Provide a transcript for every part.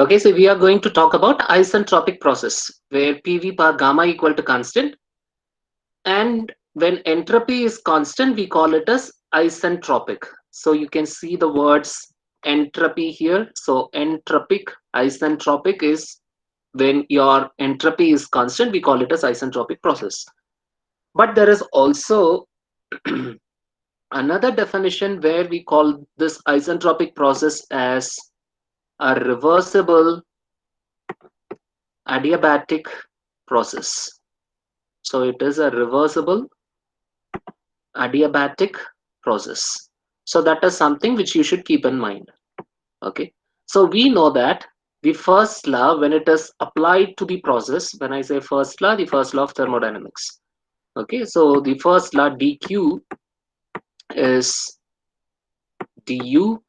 Okay, so we are going to talk about isentropic process where PV power gamma equal to constant, and when entropy is constant we call it as isentropic. So you can see the words entropy here. So entropic, isentropic is when your entropy is constant, we call it as isentropic process. But there is also another definition where we call this isentropic process as a reversible adiabatic process. So it is a reversible adiabatic process. So that is something which you should keep in mind. Okay. So we know that the first law, when it is applied to the process, when I say first law, the first law of thermodynamics. Okay. So the first law dq is du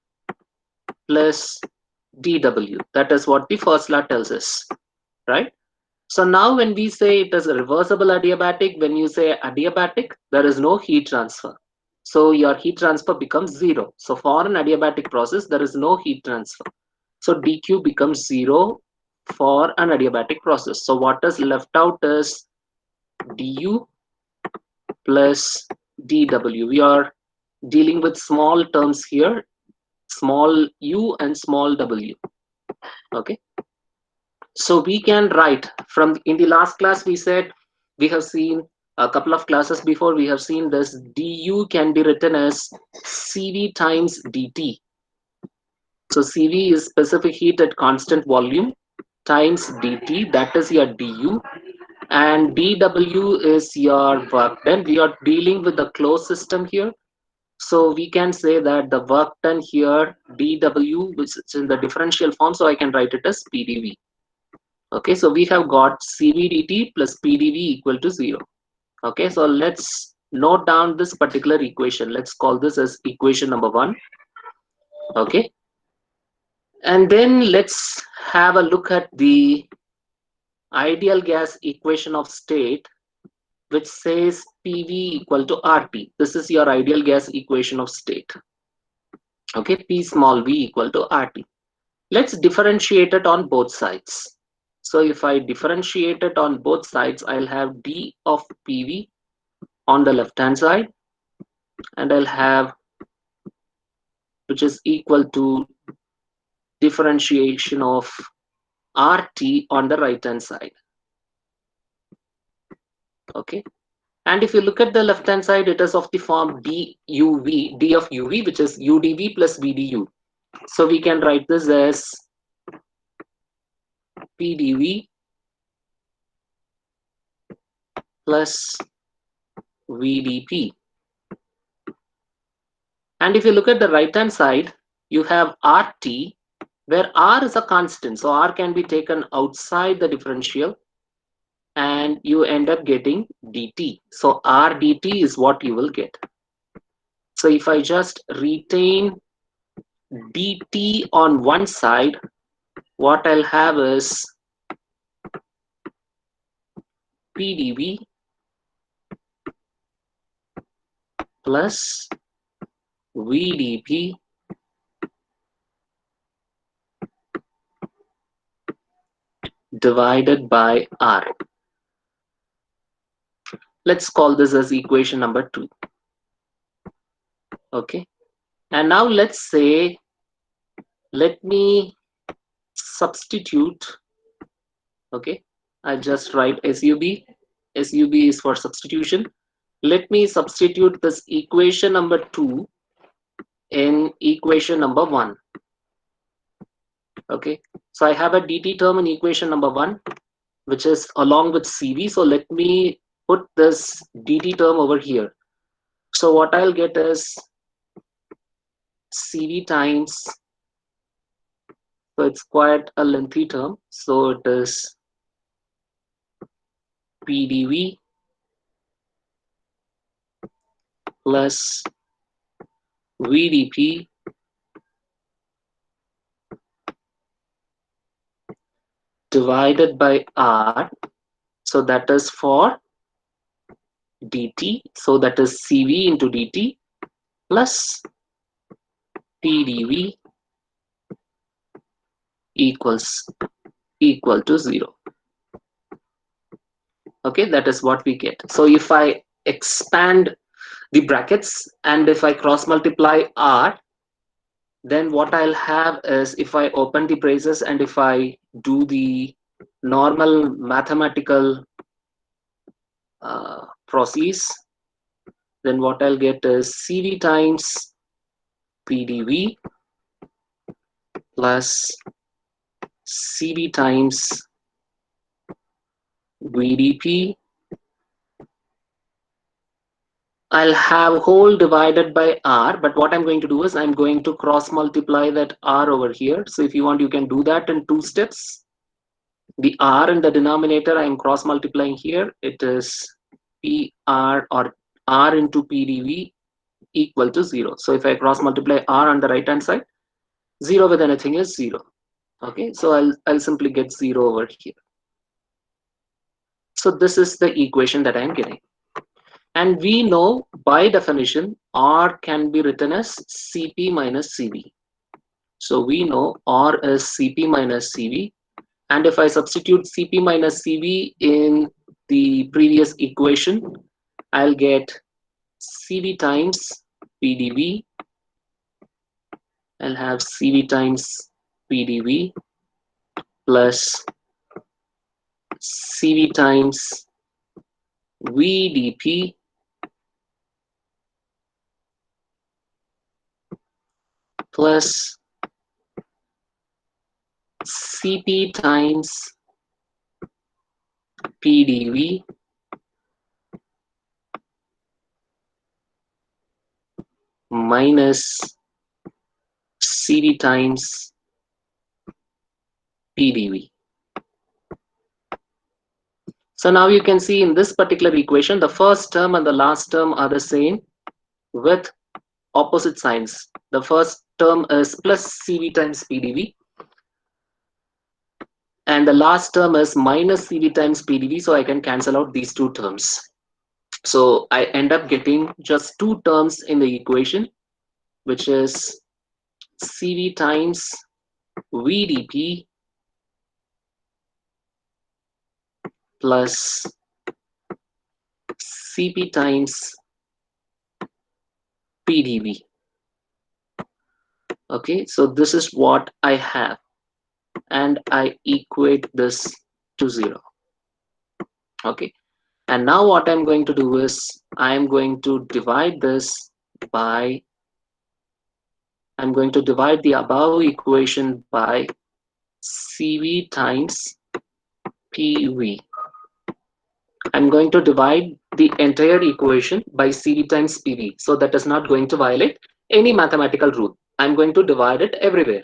plus dw. That is what the first law tells us, right? So now when we say it is a reversible adiabatic, when you say adiabatic, there is no heat transfer. So your heat transfer becomes zero. So for an adiabatic process, there is no heat transfer. So dq becomes zero for an adiabatic process. So what is left out is du plus dw. We are dealing with small terms here, small u and small w. Okay. So we can write from in the last class we said we have seen a couple of classes before we have seen this du can be written as cv times dt. So cv is specific heat at constant volume times dt, that is your du, and dw is your work done. We are dealing with the closed system here. So we can say that the work done here dw, which is in the differential form, so I can write it as pdv. Okay, so we have got CVDT plus PDV equal to 0. Okay, so let's note down this particular equation. Let's call this as equation number 1. Okay, and then let's have a look at the ideal gas equation of state, which says PV equal to RT. This is your ideal gas equation of state. Okay, P small v equal to RT. Let's differentiate it on both sides. So if I differentiate it on both sides, I'll have d of PV on the left hand side, and I'll have, which is equal to differentiation of RT on the right hand side. Okay, and if you look at the left hand side, it is of the form duv, d of uv, which is udv plus vdu. So we can write this as pdv plus vdp. And if you look at the right hand side, you have RT, where R is a constant. So R can be taken outside the differential and you end up getting dt. So R dt is what you will get. So if I just retain dt on one side, what I'll have is pdv plus vdp divided by R. Let's call this as equation number 2. Okay, and now let's say, let me substitute. Okay, I just write sub. Sub is for substitution. Let me substitute this equation number 2 in equation number 1. Okay, so I have a dt term in equation number 1, which is along with cv. So let me put this dt term over here. So what I'll get is cv times, so it's quite a lengthy term, so it is pdv plus vdp divided by R. So that is for dt. So that is cv into dt plus pdv equals equal to 0. Okay, that is what we get. So if I expand the brackets and if I cross multiply r, then what I'll have is, if I open the braces and if I do the normal mathematical process, then what I'll get is CV times PDV plus CV times VDP. I'll have whole divided by R, but what I'm going to do is I'm going to cross multiply that R over here. So if you want, you can do that in 2 steps. The R in the denominator, I'm cross multiplying here. It is PR, or R into PDV, equal to 0. So if I cross multiply R on the right hand side, 0 with anything is 0. Okay, so I'll simply get 0 over here. So this is the equation that I'm getting. And we know by definition, R can be written as Cp minus Cv. So we know R is Cp minus Cv. And if I substitute Cp minus Cv in the previous equation, I'll get Cv times PDV. I'll have Cv times PDV plus Cv times VDP plus Cp times PDV minus Cv times PDV. So now you can see in this particular equation, the first term and the last term are the same with opposite signs. The first term is plus Cv times PDV, and the last term is minus Cv times PDV, so I can cancel out these two terms. So I end up getting just two terms in the equation, which is Cv times VDP plus Cp times PDV. Okay, so this is what I have, and I equate this to 0. Okay, and now what I'm going to do is I'm going to divide this by, I'm going to divide the above equation by Cv times PV. I'm going to divide the entire equation by Cv times PV, so that is not going to violate any mathematical rule. I'm going to divide it everywhere.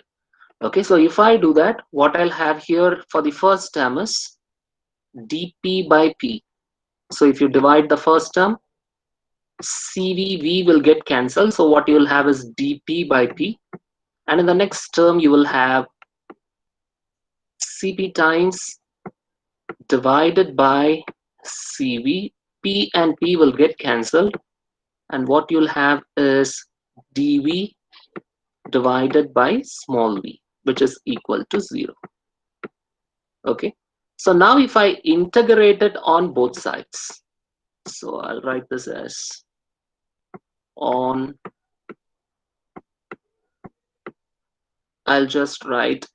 Okay, so if I do that, what I'll have here for the first term is dP by P. So if you divide the first term, CVV will get cancelled. So what you will have is dP by P. And in the next term, you will have Cp times divided by Cv. P and P will get cancelled. And what you'll have is dV divided by small v, which is equal to 0. Okay. So now if I integrate it on both sides, so I'll write this as on, I'll just write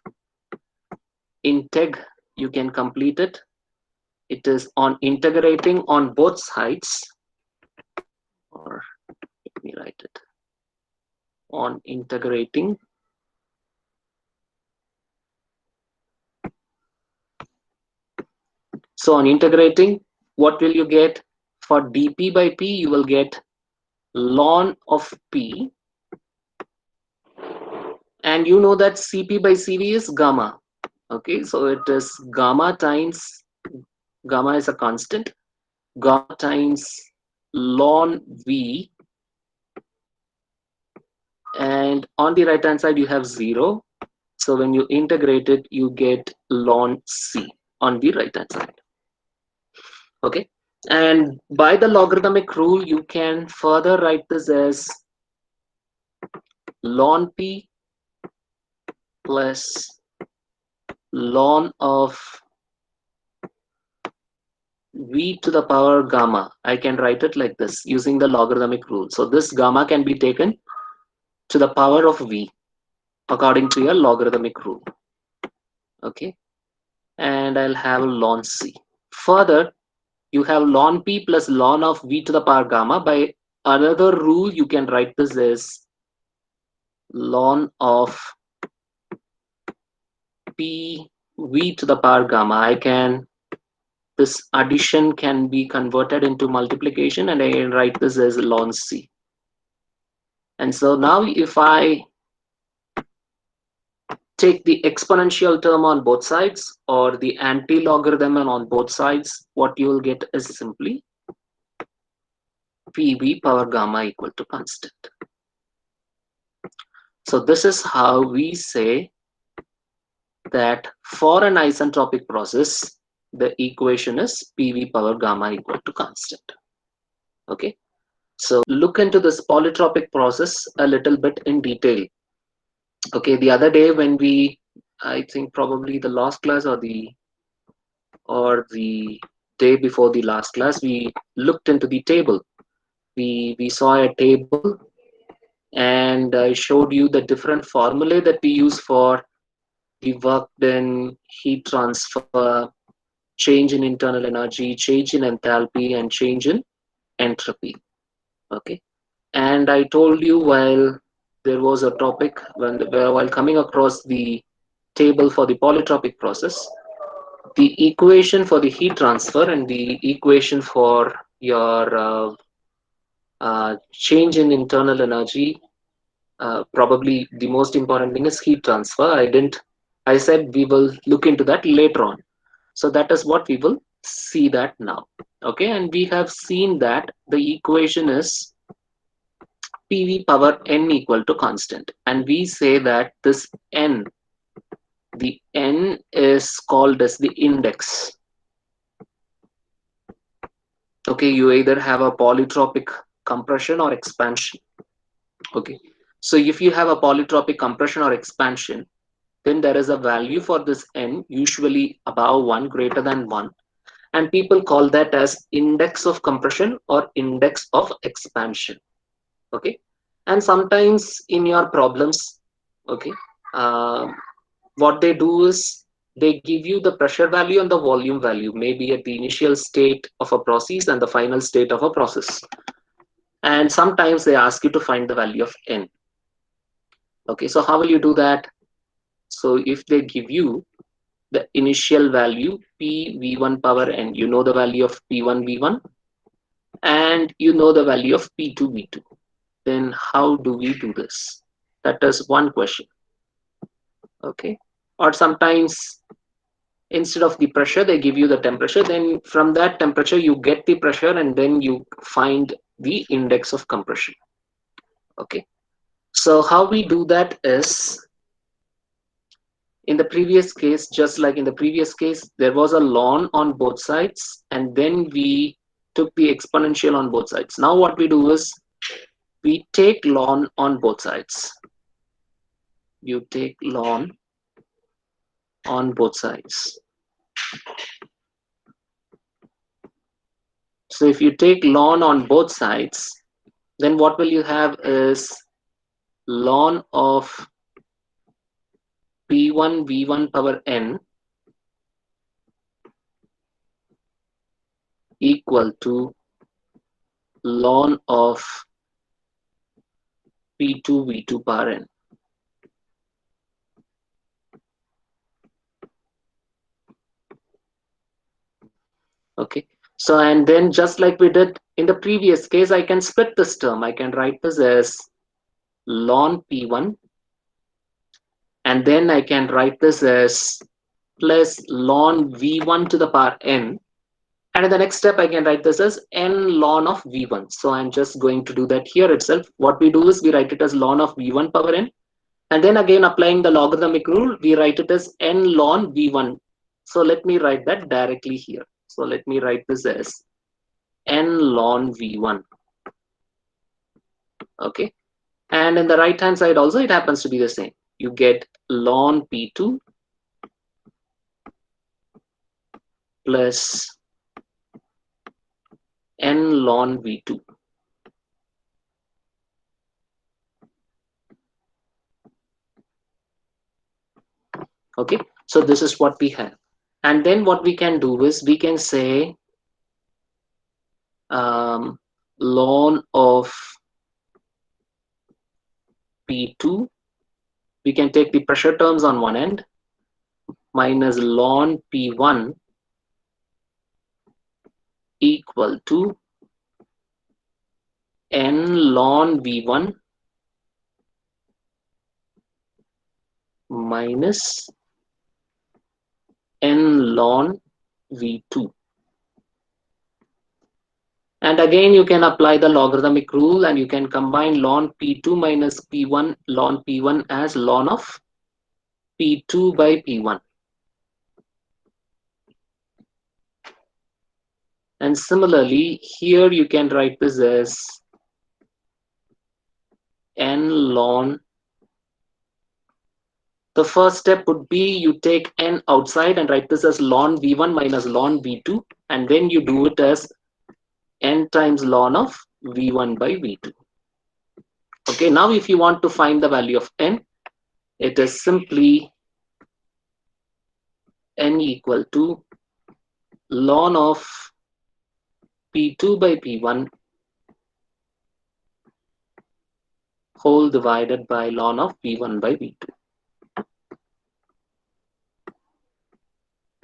integ, you can complete it. It is on integrating on both sides, or let me write it, on integrating so on integrating, what will you get? For dP by P, you will get ln of P, and you know that Cp by Cv is gamma. Okay, so it is gamma times, gamma is a constant, gamma times ln V, and on the right hand side you have 0. So when you integrate it, you get ln C on the right hand side. Okay, and by the logarithmic rule, you can further write this as ln P plus ln of v to the power gamma. I can write it like this using the logarithmic rule. So this gamma can be taken to the power of v according to your logarithmic rule. Okay, and I'll have ln c. Further, you have ln p plus ln of v to the power gamma. By another rule, you can write this as ln of p v to the power gamma. This addition can be converted into multiplication, and I can write this as ln c. And so now if I take the exponential term on both sides or the anti-logarithm on both sides, what you will get is simply pv power gamma equal to constant. So this is how we say that for an isentropic process, the equation is pv power gamma equal to constant. Okay, so look into this polytropic process a little bit in detail. Okay, the other day when I think probably the last class or the day before the last class, we looked into the table. We saw a table, and I showed you the different formulae that we use for the work done, heat transfer, change in internal energy, change in enthalpy, and change in entropy. Okay, and I told you while there was a topic while coming across the table for the polytropic process, the equation for the heat transfer and the equation for your change in internal energy, probably the most important thing is heat transfer. I said we will look into that later on. So that is what we will see that now. Okay, and we have seen that the equation is PV power n equal to constant. And we say that this n, the n is called as the index. Okay, you either have a polytropic compression or expansion. Okay, so if you have a polytropic compression or expansion, then there is a value for this n usually above 1, greater than 1, and people call that as index of compression or index of expansion. Okay, and sometimes in your problems, okay, uh, what they do is they give you the pressure value and the volume value, maybe at the initial state of a process and the final state of a process, and sometimes they ask you to find the value of n. Okay, so how will you do that? So if they give you the initial value p v1 power n, you know the value of p1 v1 and you know the value of p2 v2, then how do we do this? That is one question. Okay, or sometimes instead of the pressure they give you the temperature, then from that temperature you get the pressure and then you find the index of compression. Okay, so how we do that is, in the previous case, just like in the previous case, there was a ln on both sides and then we took the exponential on both sides. Now what we do is we take ln on both sides. You take ln on both sides. So if you take ln on both sides, then what will you have is ln of p1 v1 power n equal to ln of p2 v2 power n. Okay, so and then just like we did in the previous case, I can split this term. I can write this as ln p1, and then I can write this as plus ln v1 to the power n, and in the next step I can write this as n ln of v1. So I'm just going to do that here itself. What we do is we write it as ln of v1 power n, and then again applying the logarithmic rule, we write it as n ln v1. So let me write that directly here. So let me write this as n ln v1. Okay, and in the right hand side also it happens to be the same. You get ln p2 plus n ln V2. Okay, so this is what we have. And then what we can do is we can say ln of P2, we can take the pressure terms on one end, minus ln P1 equal to n ln V1 minus n ln V2. And again, you can apply the logarithmic rule and you can combine ln P2 minus P1 ln P1 as ln of P2 by P1. And similarly, here you can write this as n ln. The first step would be you take n outside and write this as ln V1 minus ln V2, and then you do it as n times ln of V1 by V2. Okay, now if you want to find the value of n, it is simply n equal to ln of P2 by P1 whole divided by ln of V1 by V2.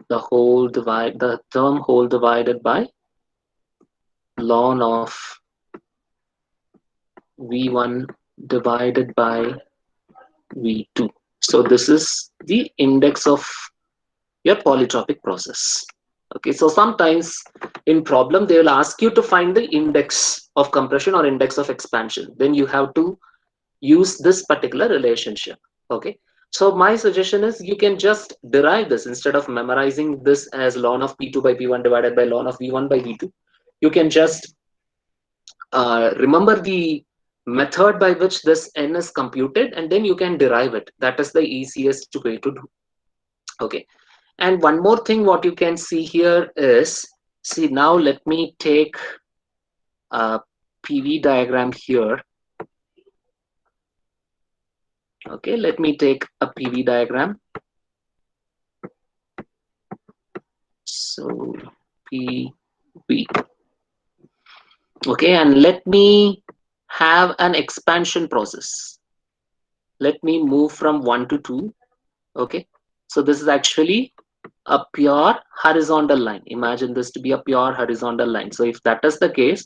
The term whole divided by ln of V1 divided by V2. So this is the index of your polytropic process. Okay, so sometimes in problem they will ask you to find the index of compression or index of expansion. Then you have to use this particular relationship. Okay, so my suggestion is you can just derive this instead of memorizing this as ln of P2 by P1 divided by ln of V1 by V2. You can just remember the method by which this n is computed, and then you can derive it. That is the easiest way to do. Okay, and one more thing what you can see here is, see, now let me take a PV diagram here. Okay, let me take a PV diagram. So PV. Okay, and let me have an expansion process. Let me move from 1 to 2. Okay, so this is actually a pure horizontal line. Imagine this to be a pure horizontal line. So if that is the case,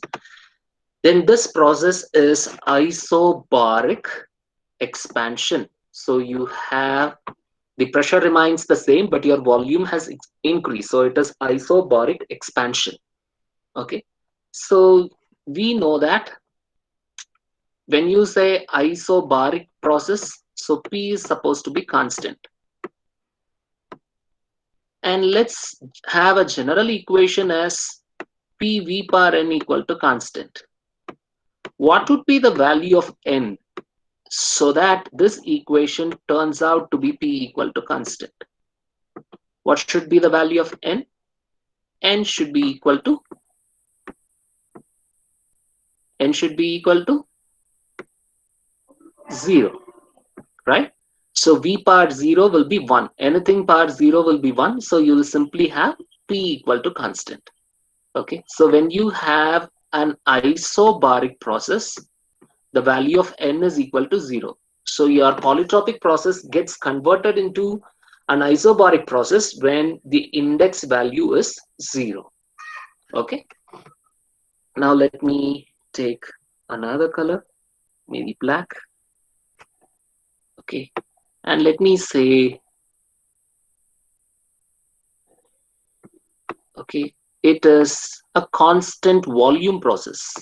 then this process is isobaric expansion. So you have the pressure remains the same, but your volume has increased. So it is isobaric expansion. Okay, so we know that when you say isobaric process, so P is supposed to be constant. And let's have a general equation as PV power n equal to constant. What would be the value of n so that this equation turns out to be P equal to constant? What should be the value of n? N should be equal to n should be equal to 0, right? So V power 0 will be 1. Anything power 0 will be 1. So you will simply have P equal to constant. Okay, so when you have an isobaric process, the value of n is equal to 0. So your polytropic process gets converted into an isobaric process when the index value is 0. Okay, now let me take another color, maybe black. Okay, and let me say, okay, it is a constant volume process.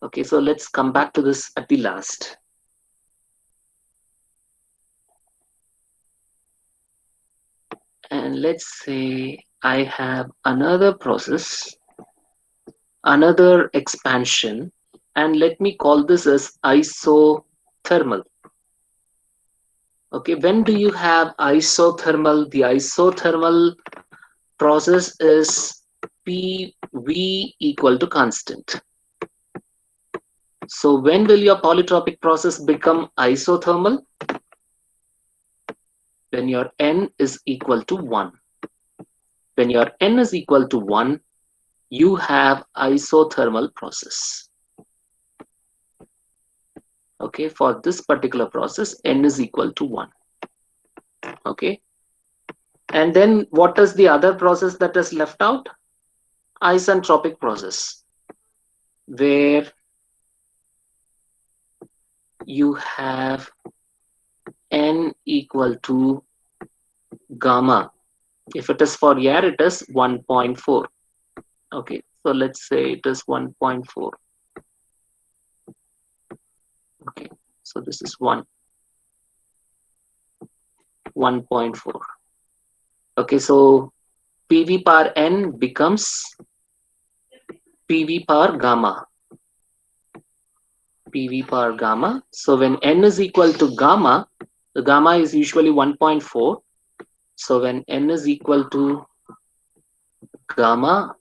Okay, so let's come back to this at the last. And let's say I have another process, another expansion, and let me call this as isothermal. Okay, when do you have isothermal? The isothermal process is PV equal to constant. So when will your polytropic process become isothermal? When your N is equal to 1. When your N is equal to 1, you have isothermal process. Okay, for this particular process, N is equal to 1. Okay, and then what is the other process that is left out? Isentropic process, where you have N equal to gamma. If it is for air, it is 1.4. Okay, so let's say it is 1.4. Okay, so this is 1.4. Okay, so PV power N becomes PV power gamma. PV power gamma. So when N is equal to gamma, the gamma is usually 1.4. So when N is equal to gamma,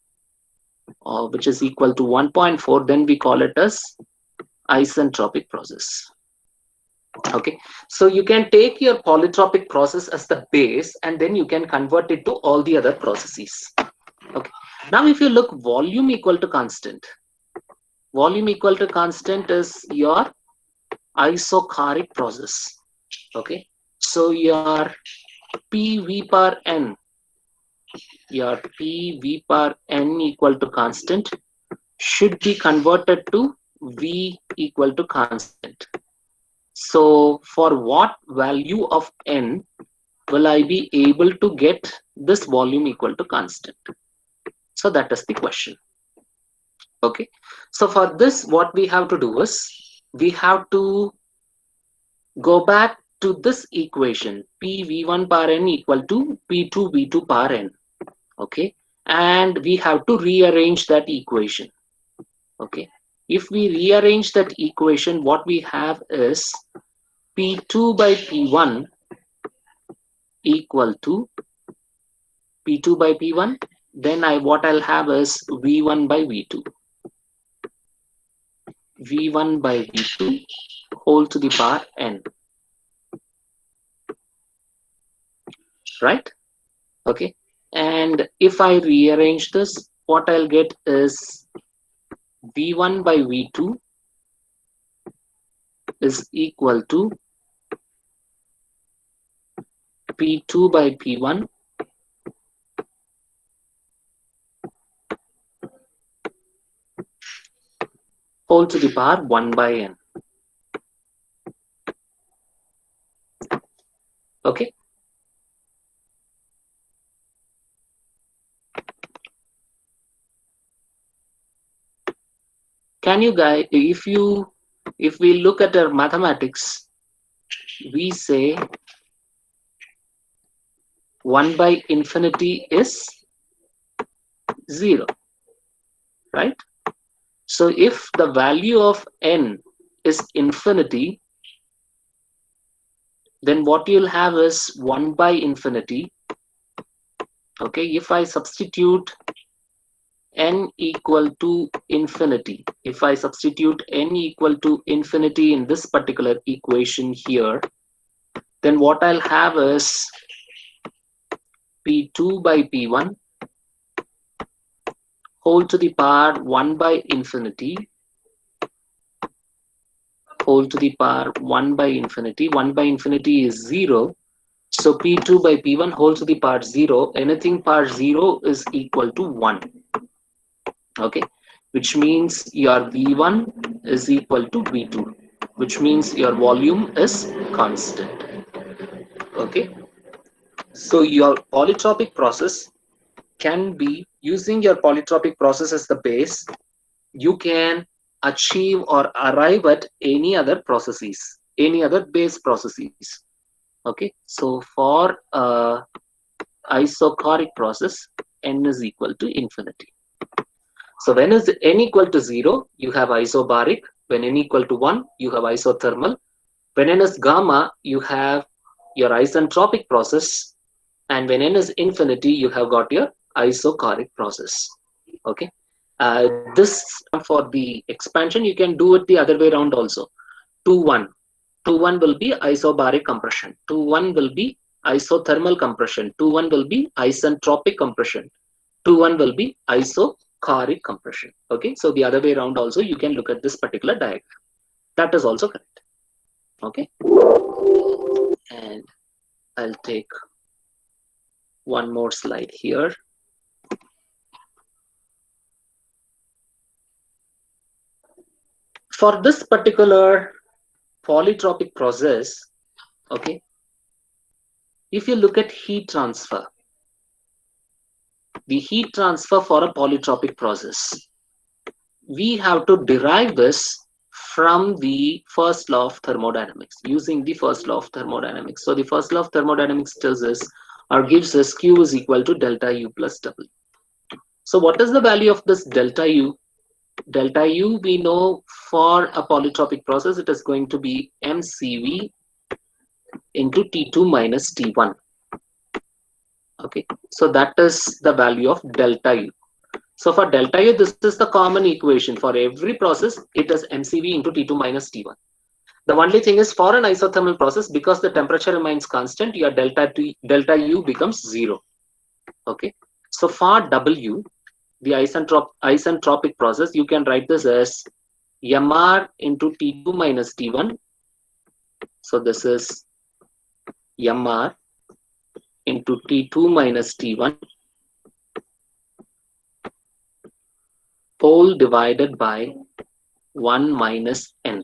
which is equal to 1.4, then we call it as isentropic process. Okay, so you can take your polytropic process as the base and then you can convert it to all the other processes. Okay, now if you look, volume equal to constant. Volume equal to constant is your isochoric process. Okay, so your PV power N, your PV power N equal to constant should be converted to V equal to constant. So for what value of N will I be able to get this volume equal to constant? So that is the question. Okay, so for this, what we have to do is we have to go back to this equation, PV1 power N equal to P2 V2 power N. Okay, and we have to rearrange that equation. Okay, if we rearrange that equation, what we have is P2 by P1 equal to P2 by P1. Then what I'll have is V1 by V2. V1 by V2 whole to the power N. Right? Okay. And if I rearrange this, what I'll get is V1 by V2 is equal to P2 by P1 whole to the power 1 by N. Okay. Can you guys, if we look at our mathematics, we say 1 by infinity is 0, right? So if the value of N is infinity, then what you'll have is 1 by infinity. Okay, if I substitute N equal to infinity, if I substitute N equal to infinity in this particular equation here, then what I'll have is P2 by P1 whole to the power 1 by infinity whole to the power 1 by infinity. 1 by infinity is 0. So P2 by P1 whole to the power 0. Anything power 0 is equal to 1. Okay, which means your V1 is equal to V2, which means your volume is constant. Okay, so your polytropic process can be, using your polytropic process as the base, you can achieve or arrive at any other processes, any other base processes. Okay, so for isochoric process, N is equal to infinity. So when is N equal to 0, you have isobaric. When N equal to 1, you have isothermal. When N is gamma, you have your isentropic process. And when N is infinity, you have got your isochoric process. Okay, this for the expansion you can do it the other way around also. 2-1. 2-1 will be isobaric compression. 2-1 will be isothermal compression. 2-1 will be isentropic compression. 2-1 will be isochoric compression. Okay, so the other way around also you can look at this particular diagram. That is also correct. Okay, and I'll take one more slide here. For this particular polytropic process, okay, if you look at heat transfer, the heat transfer for a polytropic process, we have to derive this from the first law of thermodynamics, using the first law of thermodynamics. So the first law of thermodynamics tells us or gives us Q is equal to delta U plus W. So what is the value of this delta U? Delta U, we know for a polytropic process, it is going to be mCV into T2 minus T1. Okay, so that is the value of delta U. So for delta U, this is the common equation. For every process, it is mCV into T2 minus T1. The only thing is for an isothermal process, because the temperature remains constant, your delta U becomes 0. Okay, so for W, the isentropic process, you can write this as mR into T2 minus T1. So this is mR into T2 minus T1 whole divided by 1 minus N.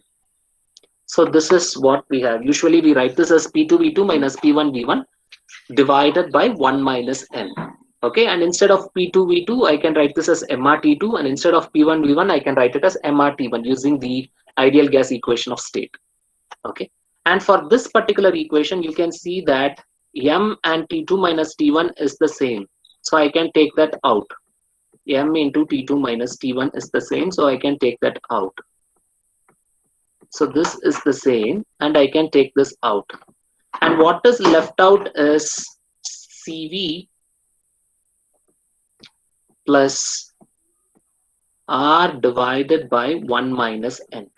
So this is what we have. Usually we write this as P2V2 minus P1V1 divided by 1 minus N. Okay, and instead of P2V2, I can write this as MRT2, and instead of P1V1, I can write it as MRT1 using the ideal gas equation of state. Okay, and for this particular equation, you can see that M and T2 minus T1 is the same. So I can take that out. M into T2 minus T1 is the same, so I can take that out. So this is the same, and I can take this out. And what is left out is CV plus R divided by 1 minus N.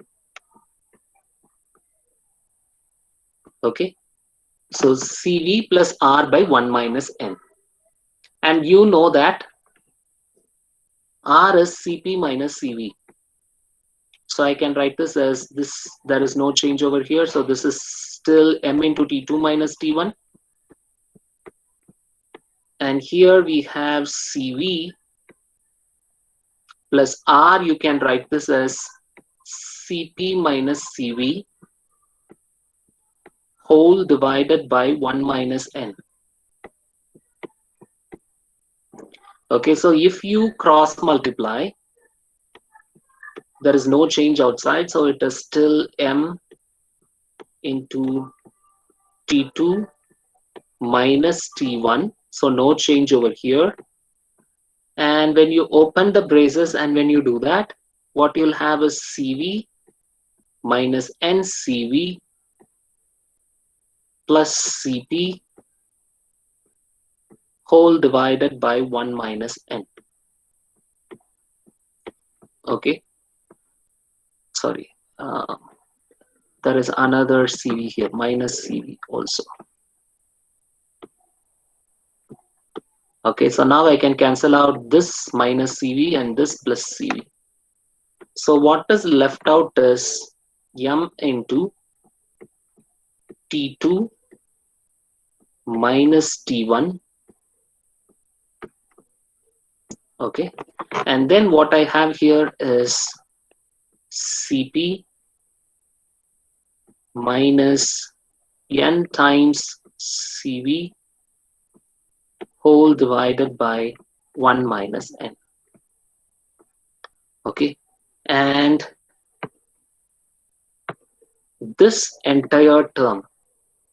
Okay, so CV plus R by 1 minus N. And you know that R is Cp minus Cv. So I can write this as this, there is no change over here. So this is still M into T2 minus T1. And here we have Cv plus R, you can write this as Cp minus Cv whole divided by 1 minus N. Okay, so if you cross multiply, there is no change outside, so it is still M into T2 minus T1, so no change over here. And when you open the braces and when you do that, what you'll have is Cv minus NCV plus Cp whole divided by 1 minus N. Okay, sorry, there is another Cv here, minus Cv also. Okay, so now I can cancel out this minus Cv and this plus Cv. So what is left out is M into T2 minus T1. Okay, and then what I have here is Cp minus N times Cv whole divided by 1 minus N. Okay, and this entire term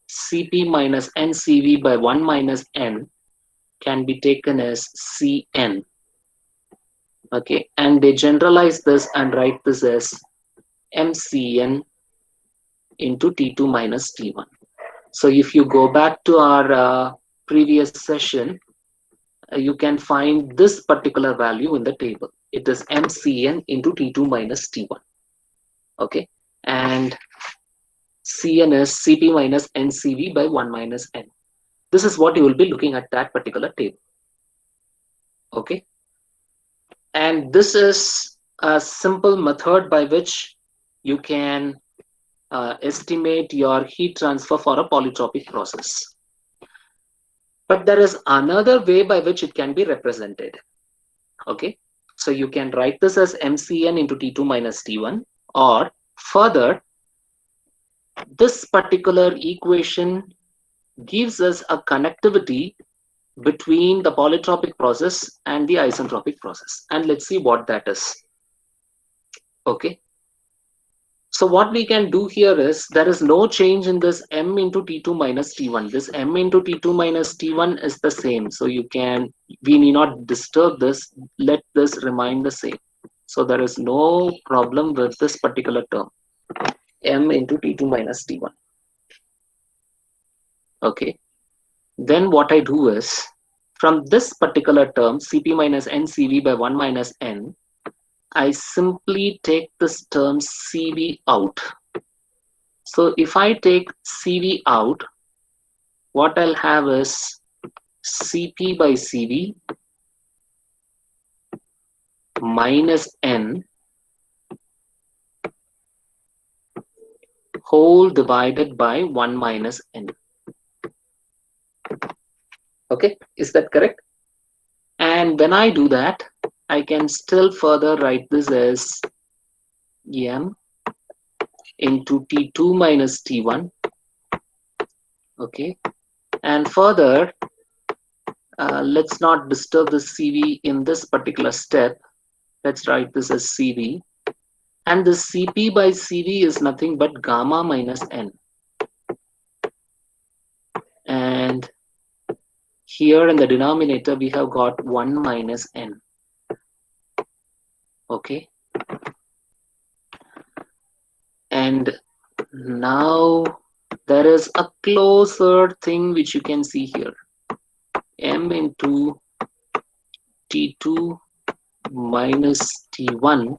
Cp minus NCV by 1 minus N can be taken as Cn. Okay, and they generalize this and write this as MCN into T2 minus T1. So if you go back to our previous session you can find this particular value in the table. It is MCN into T2 minus T1. Okay, and Cn is Cp minus NCV by 1 minus N. This is what you will be looking at that particular table. Okay, and this is a simple method by which you can estimate your heat transfer for a polytropic process. But there is another way by which it can be represented. Okay, so you can write this as MCN into T2 minus T1, or further, this particular equation gives us a connectivity between the polytropic process and the isentropic process. And let's see what that is. Okay. So what we can do here is there is no change in this M into T2 minus T1. This M into T2 minus T1 is the same. So we need not disturb this. Let this remain the same. So there is no problem with this particular term, M into T2 minus T1. Okay. Then what I do is, from this particular term, Cp minus NCV by 1 minus N, I simply take this term Cv out. So if I take Cv out, what I'll have is Cp by Cv minus N whole divided by 1 minus N. Okay, is that correct? And when I do that, I can still further write this as M into T2 minus T1. Okay, and further, let's not disturb the Cv in this particular step. Let's write this as Cv. And the Cp by Cv is nothing but gamma minus N. And here in the denominator, we have got 1 minus N. Okay. And now there is a closer thing which you can see here. M into T2 minus T1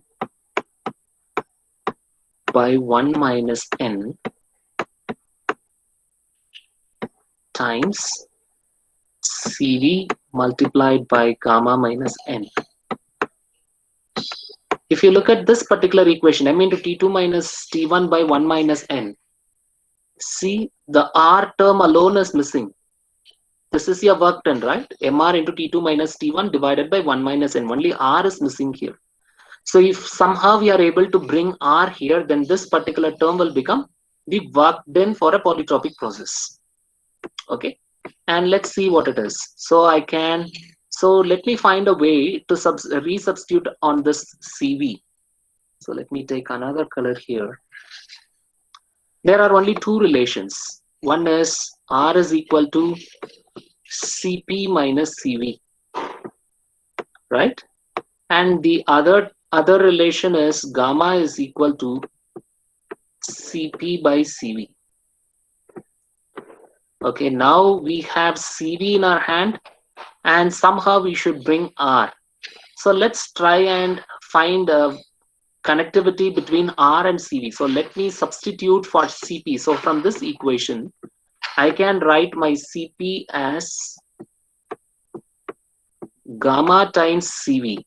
by 1 minus N times Cv multiplied by gamma minus N. If you look at this particular equation, M into T2 minus T1 by 1 minus N, see the R term alone is missing. This is your work done, right? Mr into T2 minus T1 divided by 1 minus N. Only R is missing here. So if somehow we are able to bring R here, then this particular term will become the work done for a polytropic process. Okay. And let's see what it is. So let me find a way to resubstitute on this Cv. So let me take another color here. There are only two relations. One is R is equal to Cp minus Cv, right? And the other relation is gamma is equal to Cp by Cv. Okay, now we have Cv in our hand, and somehow we should bring R. So let's try and find a connectivity between R and Cv. So let me substitute for Cp. So from this equation, I can write my Cp as gamma times Cv.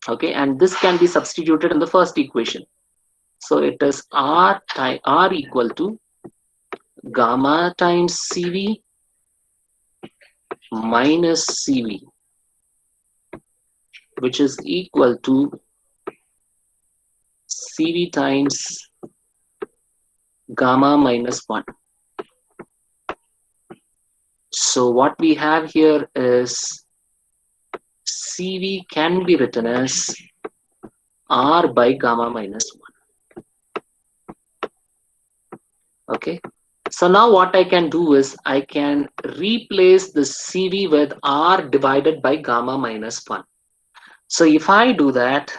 Okay, and this can be substituted in the first equation. So it is R equal to gamma times Cv minus Cv, which is equal to Cv times gamma minus 1. So what we have here is Cv can be written as R by gamma minus 1. Okay. So now what I can do is I can replace the Cv with R divided by gamma minus 1. So if I do that,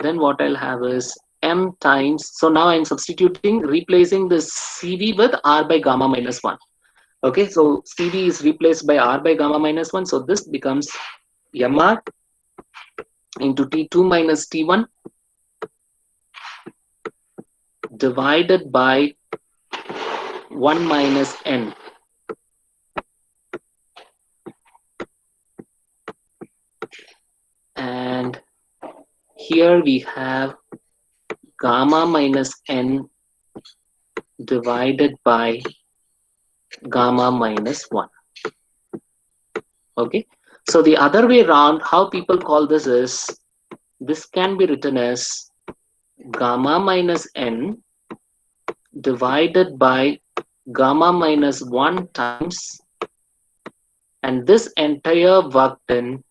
then what I'll have is m times, so now I'm substituting, replacing this CV with R by gamma minus 1. Okay, so CV is replaced by R by gamma minus 1. So this becomes MR into T2 minus T1 divided by 1 minus N. And here we have gamma minus N divided by gamma minus 1. Okay, so the other way around, how people call this is, this can be written as gamma minus N divided by gamma minus 1 times, and this entire work done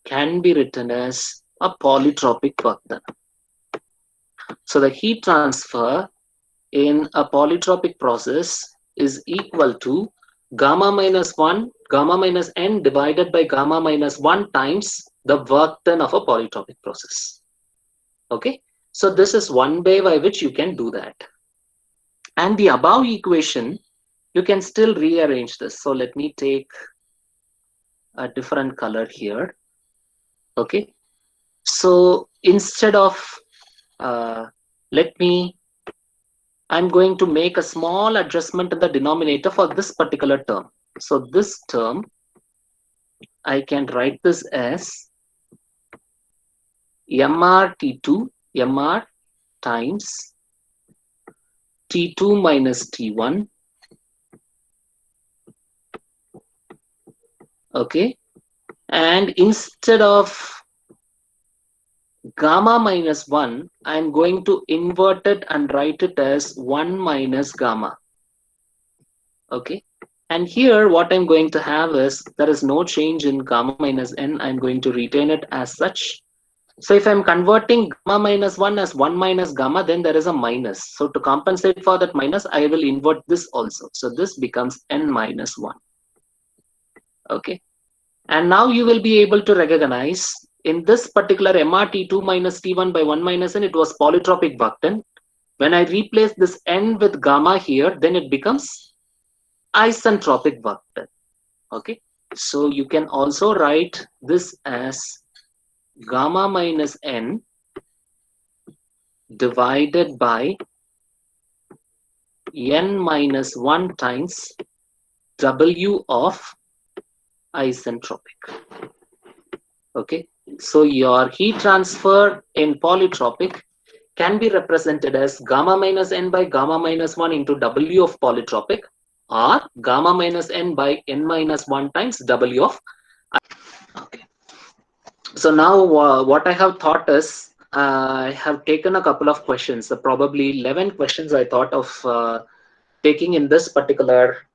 can be written as a polytropic work done. So the heat transfer in a polytropic process is equal to gamma minus 1, gamma minus N divided by gamma minus 1 times the work done of a polytropic process. Okay, so this is one way by which you can do that. And the above equation, you can still rearrange this. So let me take a different color here. Okay, so instead of I'm going to make a small adjustment in the denominator for this particular term. So this term, I can write this as MR MR times T2 minus T1. Okay, and instead of gamma minus 1, I'm going to invert it and write it as 1 minus gamma. Okay, and here what I'm going to have is, there is no change in gamma minus N. I'm going to retain it as such. So if I'm converting gamma minus 1 as 1 minus gamma, then there is a minus. So to compensate for that minus, I will invert this also. So this becomes N minus 1. Okay, and now you will be able to recognize in this particular MRT2 minus T1 by 1 minus N, it was polytropic work done. When I replace this N with gamma here, then it becomes isentropic work done. Okay, so you can also write this as gamma minus N divided by N minus 1 times W of isentropic. Okay, so your heat transfer in polytropic can be represented as gamma minus N by gamma minus 1 into W of polytropic, or gamma minus N by N minus 1 times W of. Okay, so now what I have thought is, I have taken a couple of questions, probably 11 questions I thought of taking in this particular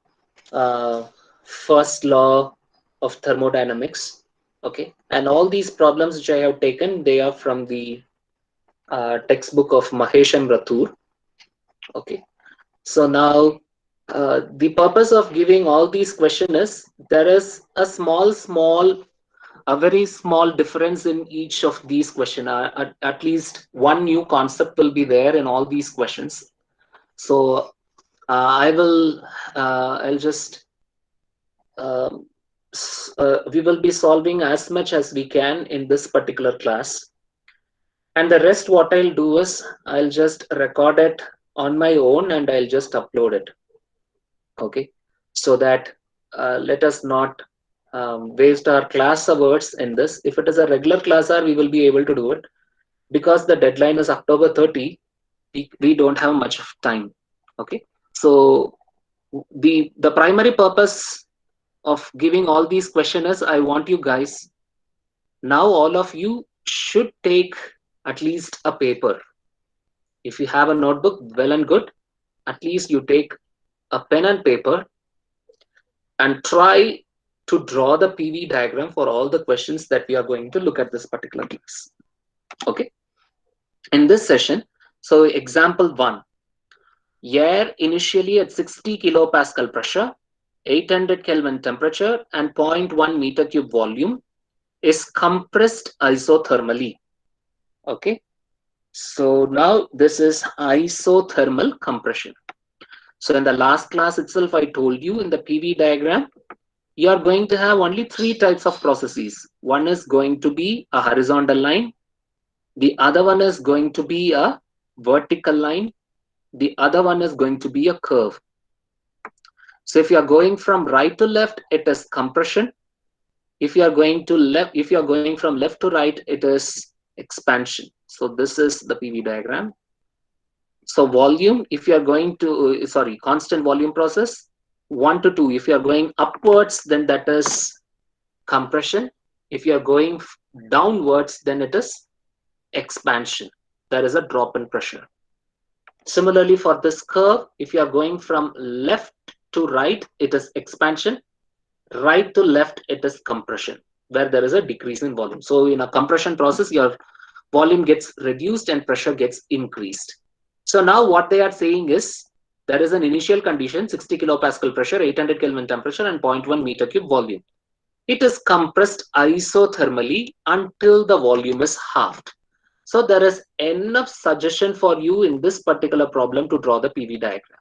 first law of thermodynamics. Okay, and all these problems which I have taken, they are from the textbook of Mahesh M. Rathur. Okay, so now the purpose of giving all these questions is, there is a very small difference in each of these questions. At least one new concept will be there in all these questions. So I'll just we will be solving as much as we can in this particular class, and the rest what I'll do is, I'll just record it on my own and I'll just upload it. Okay, so that let us not waste our class hours in this. If it is a regular class hour, we will be able to do it. Because the deadline is October 30, we don't have much of time. Okay, so the primary purpose of giving all these questions is, I want you guys, now all of you should take at least a paper. If you have a notebook, well and good. At least you take a pen and paper and try to draw the PV diagram for all the questions that we are going to look at this particular class. Okay, in this session, so example 1, air initially at 60 kilopascal pressure, 800 Kelvin temperature and 0.1 meter cube volume is compressed isothermally. Okay, So now this is isothermal compression. So in the last class itself, I told you in the PV diagram, you are going to have only three types of processes. One is going to be a horizontal line. The other one is going to be a vertical line. The other one is going to be a curve. So if you are going from right to left, it is compression. If you are going to left, if you are going from left to right, it is expansion. So this is the PV diagram. So volume, if you are going to, sorry, constant volume process, 1 to 2. If you are going upwards, then that is compression. If you are going downwards, then it is expansion. There is a drop in pressure. Similarly, for this curve, if you are going from left to right, it is expansion. Right to left, it is compression, where there is a decrease in volume. So in a compression process, your volume gets reduced and pressure gets increased. So now what they are saying is there is an initial condition, 60 kilopascal pressure, 800 Kelvin temperature, and 0.1 meter cube volume. It is compressed isothermally until the volume is halved. So there is enough suggestion for you in this particular problem to draw the PV diagram.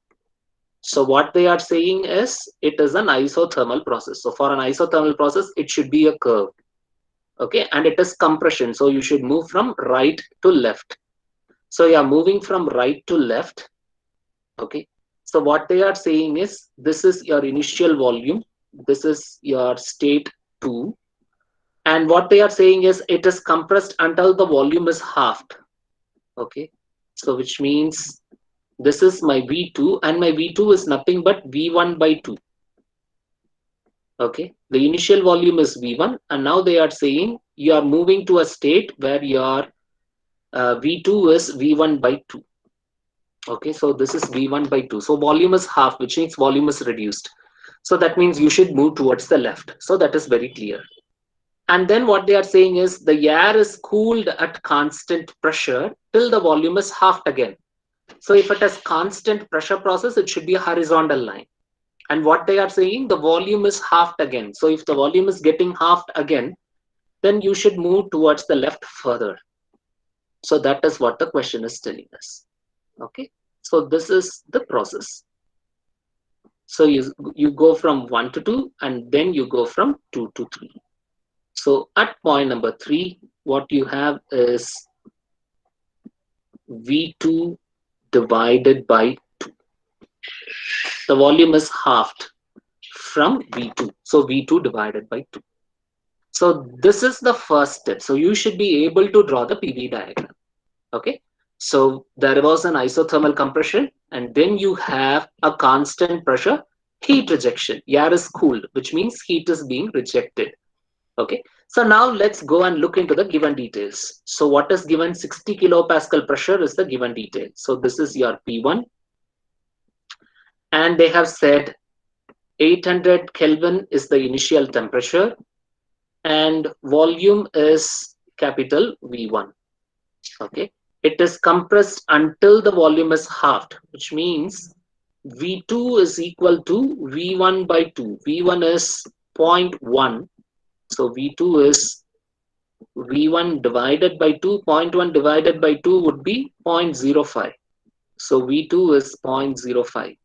So what they are saying is it is an isothermal process. So for an isothermal process, it should be a curve. Okay, and it is compression. So you should move from right to left. So you are moving from right to left. Okay, so what they are saying is this is your initial volume. This is your state 2. And what they are saying is it is compressed until the volume is halved. Okay, so which means this is my V2 and my V2 is nothing but V1 by 2. Okay, the initial volume is V1 and now they are saying you are moving to a state where your V2 is V1 by 2. Okay, so this is V1 by 2. So volume is half, which means volume is reduced. So that means you should move towards the left. So that is very clear. And then what they are saying is the air is cooled at constant pressure till the volume is halved again. So if it has constant pressure process, it should be a horizontal line. And what they are saying, the volume is halved again. So if the volume is getting halved again, then you should move towards the left further. So that is what the question is telling us. Okay, so this is the process. So you go from 1 to 2 and then you go from 2 to 3. So at point number 3, what you have is V2 divided by 2. The volume is halved from V2. So V2 divided by 2. So this is the first step. So you should be able to draw the PV diagram. Okay. So there was an isothermal compression and then you have a constant pressure heat rejection. Air is cooled, which means heat is being rejected. Okay. So now let's go and look into the given details. So what is given? 60 kilopascal pressure is the given detail. So this is your P1. And they have said 800 Kelvin is the initial temperature and volume is capital V1. Okay. It is compressed until the volume is halved, which means V2 is equal to V1 by 2. V1 is 0.1. So V2 is V1 divided by 2. 0.1 divided by 2 would be 0.05. So V2 is 0.05.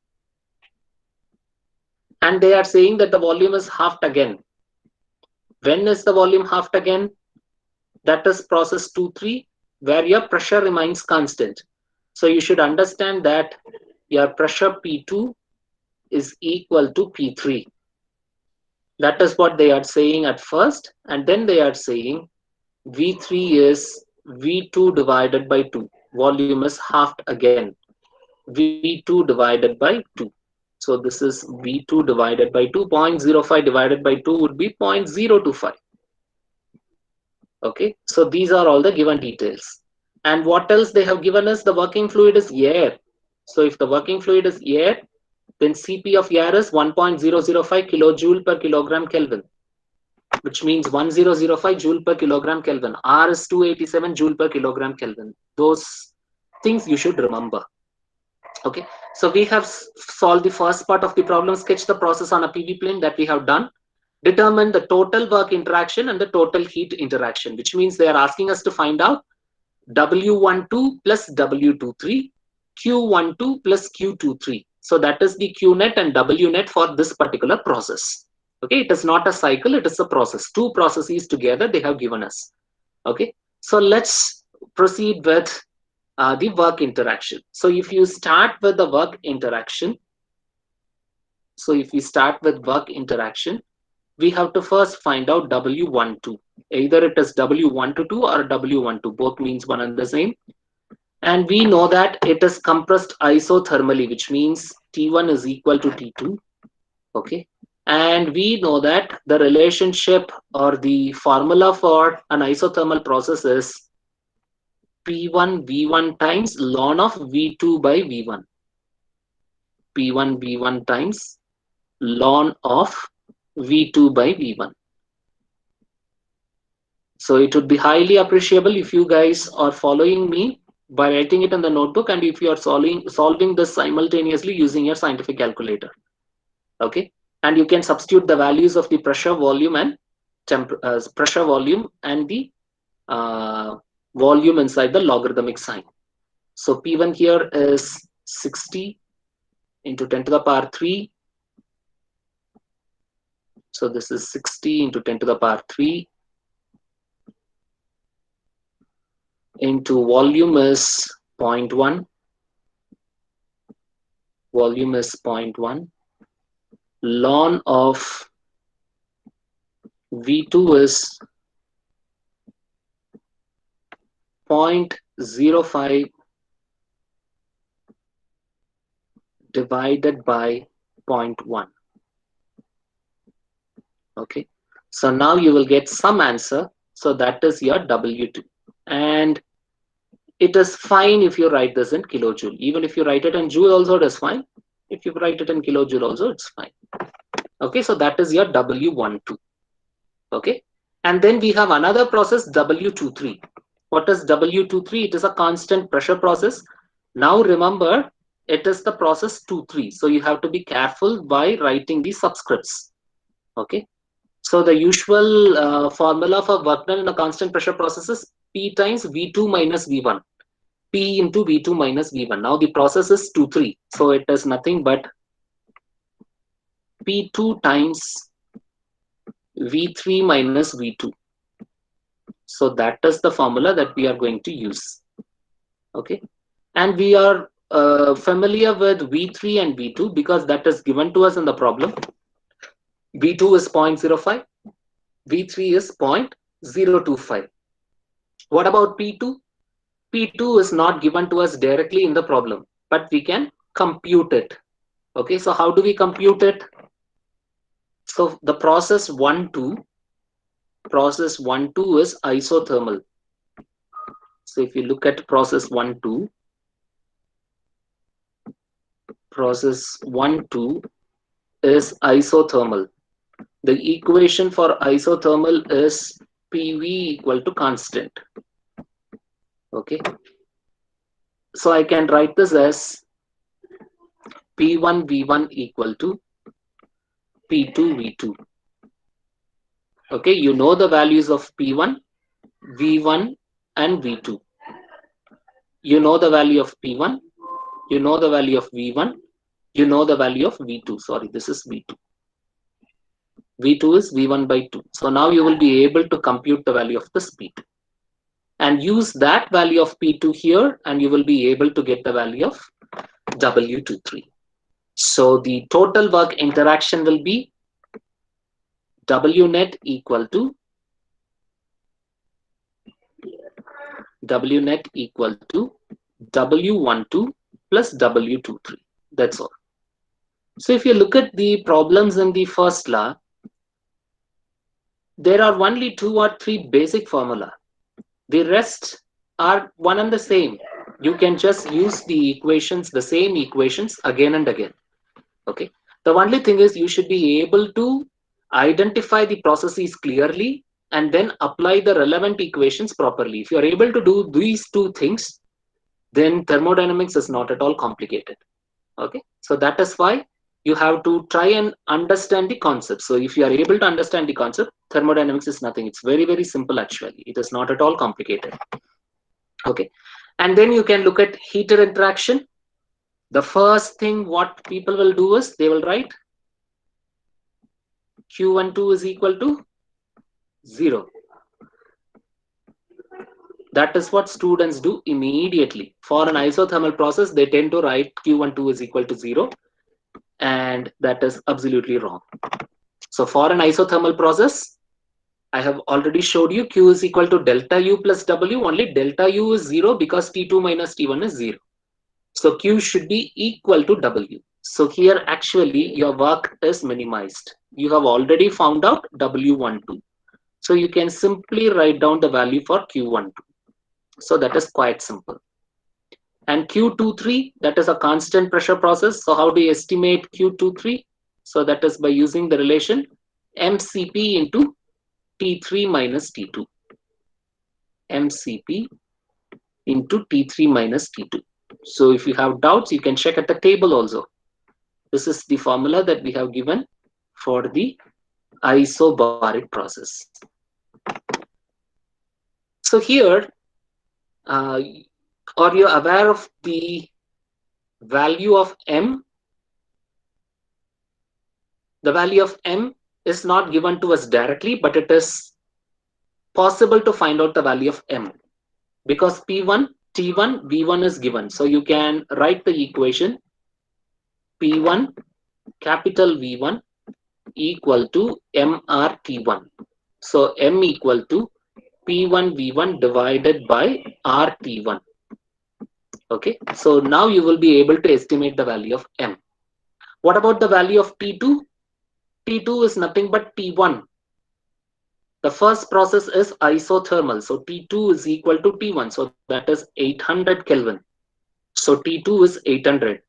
And they are saying that the volume is halved again. When is the volume halved again? That is process 2-3, where your pressure remains constant. So you should understand that your pressure P2 is equal to P3. That is what they are saying at first. And then they are saying V3 is V2 divided by 2. Volume is halved again. V2 divided by 2. So this is V2 divided by 2. 0.05 divided by 2 would be 0.025. Okay, so these are all the given details. And what else they have given us? The working fluid is air. So if the working fluid is air, then Cp of air is 1.005 kilojoule per kilogram Kelvin, which means 1005 joule per kilogram Kelvin. R is 287 joule per kilogram Kelvin. Those things you should remember. Okay, so we have solved the first part of the problem, sketch the process on a PV plane that we have done. Determine the total work interaction and the total heat interaction, which means they are asking us to find out W12 plus W23, Q12 plus Q23. So that is the Q net and W net for this particular process. Okay, it is not a cycle, it is a process. Two processes together they have given us. Okay, so let's proceed with the work interaction. So if you start with the work interaction, we have to first find out W12. Either it is W12 or W12, both means one and the same. And we know that it is compressed isothermally, which means T1 is equal to T2. Okay. And we know that the relationship or the formula for an isothermal process is P1 V1 times ln of V2 by V1. P1 V1 times ln of V2 by V1. So it would be highly appreciable if you guys are following me by writing it in the notebook, and if you are solving this simultaneously using your scientific calculator. Okay, and you can substitute the values of the pressure, volume, and pressure, volume, and the volume inside the logarithmic sign. So P1 here is 60 into 10 to the power 3. So this is 60 into 10 to the power 3 into volume is 0.1. Volume is 0.1. Ln of V2 is 0.05 divided by 0.1. Okay, so now you will get some answer. So that is your W2. And it is fine if you write this in kilojoule. Even if you write it in joule also, it is fine. If you write it in kilojoule also, it's fine. Okay, so that is your W12. Okay, and then we have another process, W23. What is W23? It is a constant pressure process. Now remember, it is the process 23. So you have to be careful by writing the subscripts. Okay, so the usual formula for work done in a constant pressure process is P times V2 minus V1. P into V2 minus V1. Now the process is 23. So it is nothing but P2 times V3 minus V2. So that is the formula that we are going to use. Okay, and we are familiar with V3 and V2 because that is given to us in the problem. V2 is 0.05, V3 is 0.025. What about P2? P2 is not given to us directly in the problem, but we can compute it. Okay, so how do we compute it? So the process 1-2 is isothermal. So if you look at process 1-2, process 1-2 is isothermal. The equation for isothermal is PV equal to constant. Okay, so I can write this as P1 V1 equal to P2 V2. Okay, you know the values of P1, V1, and V2. You know the value of P1, you know the value of V1, you know the value of V2. Sorry, this is V2. V2 is V1 by 2. So now you will be able to compute the value of the speed and use that value of P2 here, and you will be able to get the value of W23. So the total work interaction will be W net equal to W12 plus W23. That's all. So if you look at the problems in the first law, there are only 2 or 3 basic formula. The rest are one and the same. You can just use the equations, the same equations again and again. Okay. The only thing is you should be able to identify the processes clearly and then apply the relevant equations properly. If you are able to do these 2 things, then thermodynamics is not at all complicated. Okay. So that is why you have to try and understand the concept. So if you are able to understand the concept, thermodynamics is nothing. It's very, very simple actually. It is not at all complicated. Okay. And then you can look at heater interaction. The first thing what people will do is they will write Q12 is equal to 0. That is what students do immediately. For an isothermal process, they tend to write Q12 is equal to 0, and that is absolutely wrong. So for an isothermal process, I have already showed you Q is equal to delta U plus W. Only delta U is 0 because T2 minus T1 is 0. So Q should be equal to W. So here actually your work is minimized. You have already found out W12. So you can simply write down the value for Q12. So that is quite simple. And Q23, that is a constant pressure process. So how do you estimate Q23? So that is by using the relation MCP into T3 minus T2. MCP into T3 minus T2. So if you have doubts, you can check at the table also. This is the formula that we have given for the isobaric process. So here, are you aware of the value of M? The value of M is not given to us directly, but it is possible to find out the value of M because P1, T1, V1 is given. So you can write the equation P1 capital V1 equal to MRT1. So M equal to P1 V1 divided by RT1. Okay, so now you will be able to estimate the value of M. What about the value of T2? T2 is nothing but T1. The first process is isothermal. So T2 is equal to T1. So that is 800 Kelvin. So T2 is 800.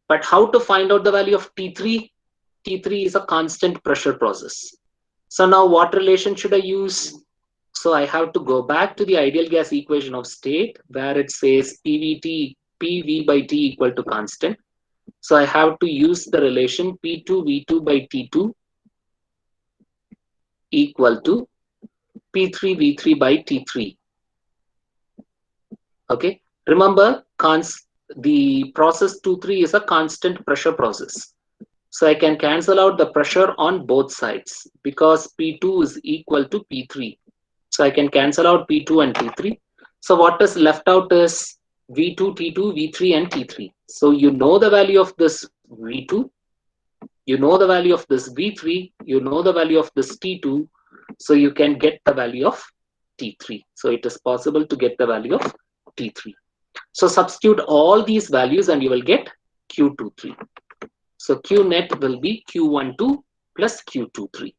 But how to find out the value of T3? T3 is a constant pressure process. So now what relation should I use? So I have to go back to the ideal gas equation of state where it says PV by T equal to constant. So I have to use the relation P2 V2 by T2 equal to P3 V3 by T3. Okay. Remember, the process 2-3 is a constant pressure process. So I can cancel out the pressure on both sides because P2 is equal to P3. So I can cancel out P2 and T3. So what is left out is V2, T2, V3 and T3. So you know the value of this V2, you know the value of this V3, you know the value of this T2. So you can get the value of T3. So it is possible to get the value of T3. So substitute all these values and you will get Q23. So Q net will be Q12 plus Q23.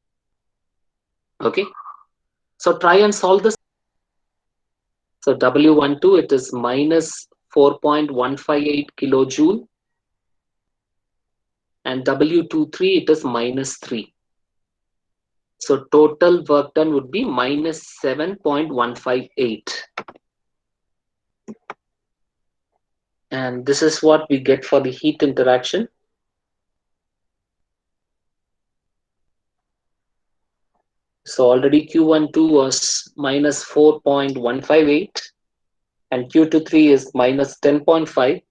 Okay. So try and solve this. So W12, it is minus 4.158 kilojoule, and W23, it is minus 3. So total work done would be minus 7.158. And this is what we get for the heat interaction. So already Q12 was minus 4.158 and Q23 is minus 10.5.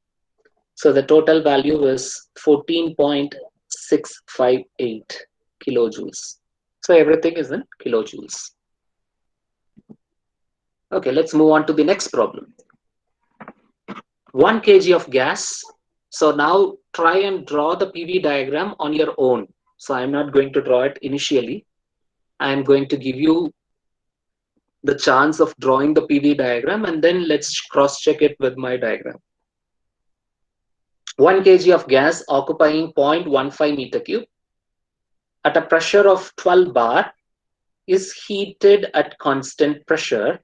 So the total value is 14.658 kilojoules. So everything is in kilojoules. Okay, let's move on to the next problem. 1 kg of gas. So now try and draw the PV diagram on your own. So I'm not going to draw it initially. I'm going to give you the chance of drawing the PV diagram and then let's cross check it with my diagram. 1 kg of gas occupying 0.15 meter cube at a pressure of 12 bar is heated at constant pressure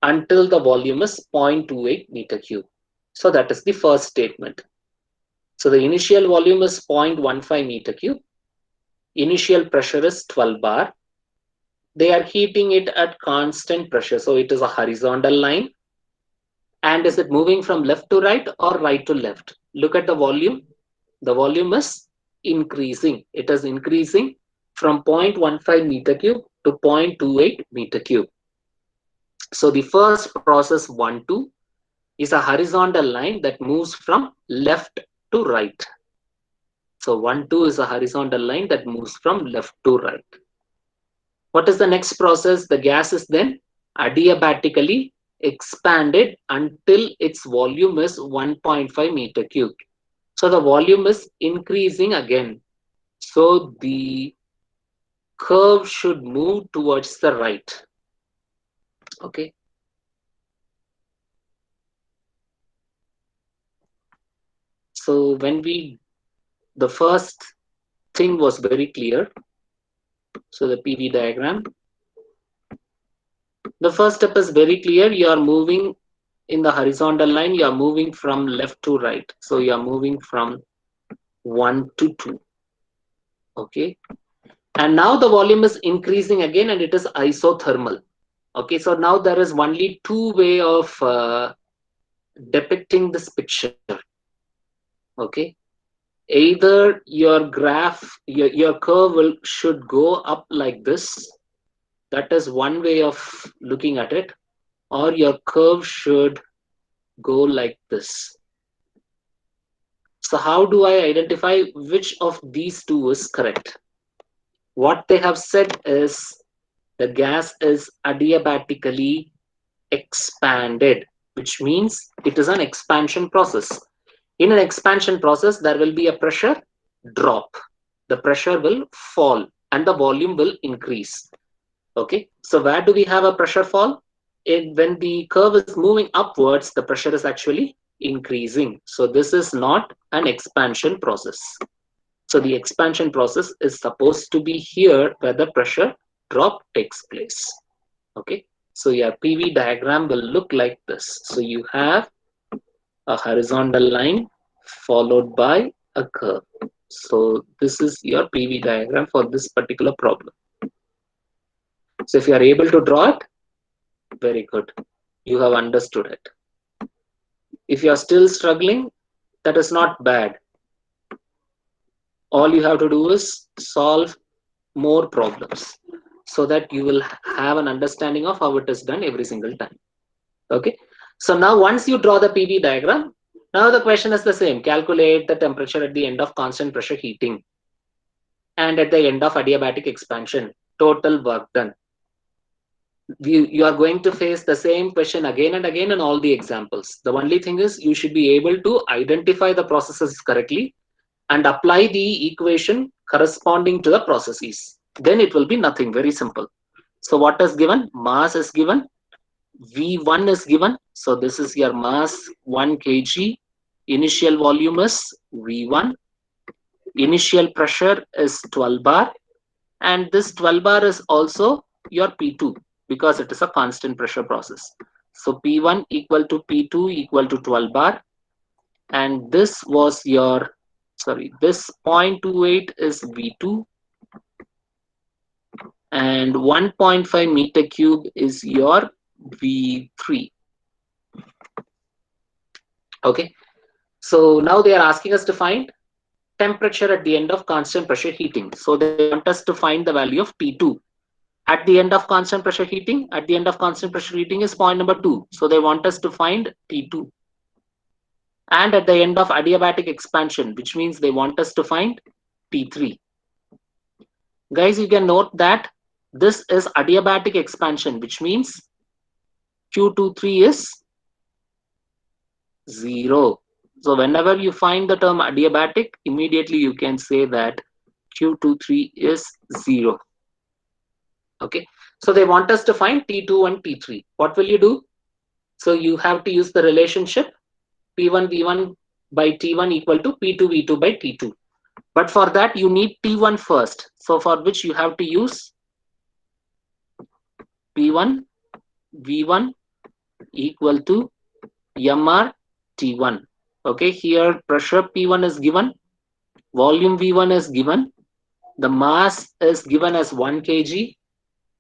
until the volume is 0.28 meter cube. So that is the first statement. So the initial volume is 0.15 meter cube. Initial pressure is 12 bar. They are heating it at constant pressure. So it is a horizontal line. And is it moving from left to right or right to left? Look at the volume. The volume is increasing. It is increasing from 0.15 meter cube to 0.28 meter cube. So the first process 1, 2 is a horizontal line that moves from left to right. So 1, 2 is a horizontal line that moves from left to right. What is the next process? The gas is then adiabatically expanded until its volume is 1.5 meter cube. So the volume is increasing again. So the curve should move towards the right. Okay. So the first thing was very clear. So the PV diagram. The first step is very clear. You are moving in the horizontal line. You are moving from left to right. So you are moving from 1 to 2. Okay. And now the volume is increasing again and it is isothermal. Okay. So now there is only two way of depicting this picture. Okay. Either your graph, your curve should go up like this. That is one way of looking at it. Or your curve should go like this. So how do I identify which of these two is correct? What they have said is the gas is adiabatically expanded, which means it is an expansion process. In an expansion process, there will be a pressure drop. The pressure will fall and the volume will increase. Okay, so where do we have a pressure fall? When the curve is moving upwards, the pressure is actually increasing. So this is not an expansion process. So the expansion process is supposed to be here where the pressure drop takes place. Okay, so your PV diagram will look like this. So you have a horizontal line followed by a curve. So this is your PV diagram for this particular problem. So if you are able to draw it, very good. You have understood it. If you are still struggling, that is not bad. All you have to do is solve more problems so that you will have an understanding of how it is done every single time. Okay. So now once you draw the PV diagram, now the question is the same. Calculate the temperature at the end of constant pressure heating and at the end of adiabatic expansion. Total work done. You are going to face the same question again and again in all the examples. The only thing is you should be able to identify the processes correctly and apply the equation corresponding to the processes. Then it will be nothing, very simple. So what is given? Mass is given. V1 is given. So this is your mass 1 kg. Initial volume is V1. Initial pressure is 12 bar. And this 12 bar is also your P2 because it is a constant pressure process. So P1 equal to P2 equal to 12 bar. And this was your, sorry, this 0.28 is V2 and 1.5 meter cube is your V3. Okay, so now they are asking us to find temperature at the end of constant pressure heating. So they want us to find the value of T2 at the end of constant pressure heating. At the end of constant pressure heating is point number 2. So they want us to find T2. And at the end of adiabatic expansion, which means they want us to find T3. Guys, you can note that this is adiabatic expansion, which means Q23 is 0. So whenever you find the term adiabatic, immediately you can say that Q23 is 0. Okay, so they want us to find T2 and T3. What will you do? So you have to use the relationship P1 V1 by T1 equal to P2 V2 by T2. But for that you need T1 first. So for which you have to use P1 V1 equal to MR T1. Okay, here pressure P1 is given, volume V1 is given, the mass is given as 1 kg,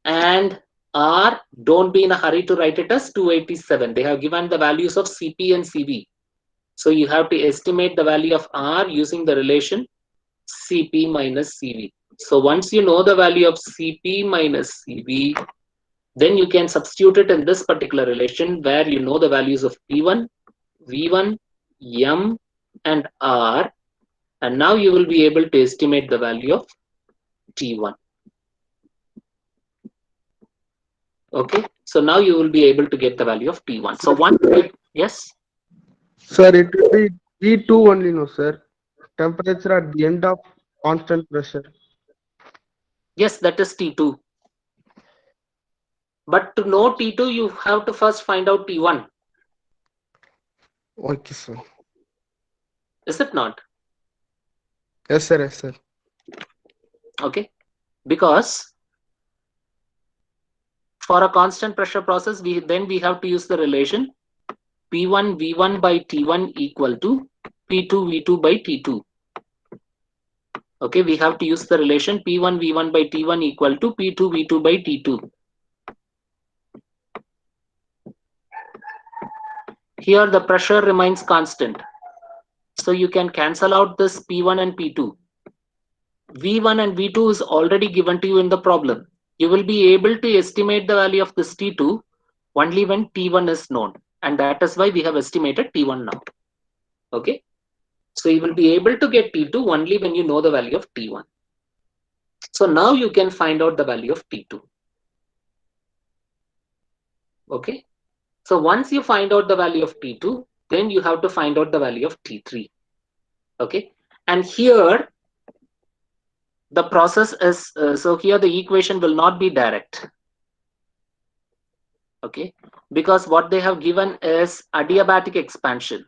and R, don't be in a hurry to write it as 287. They have given the values of Cp and Cv. So you have to estimate the value of R using the relation Cp minus Cv. So once you know the value of Cp minus Cv, Then you can substitute it in this particular relation where you know the values of P1, V1, M, and R, and now you will be able to estimate the value of T1. Okay, so now you will be able to get the value of T1. So Sir, one, yes, sir, it will be T2 only, no, sir. Temperature at the end of constant pressure. yes, that is T2. But to know T2, you have to first find out T1, Okay, sir. is it not? Yes, sir. Yes, sir. Okay, because for a constant pressure process, we have to use the relation P1 V1 by T1 equal to P2 V2 by T2. Okay, we have to use the relation P1 V1 by T1 equal to P2 V2 by T2. Here the pressure remains constant. So you can cancel out this P1 and P2. V1 and V2 is already given to you in the problem. You will be able to estimate the value of this T2 only when T1 is known. And that is why we have estimated T1 now. Okay. So you will be able to get T2 only when you know the value of T1. So now you can find out the value of T2. Okay. So once you find out the value of T2, then you have to find out the value of T3. Okay. And here the process is, so here the equation will not be direct. Okay. Because what they have given is adiabatic expansion.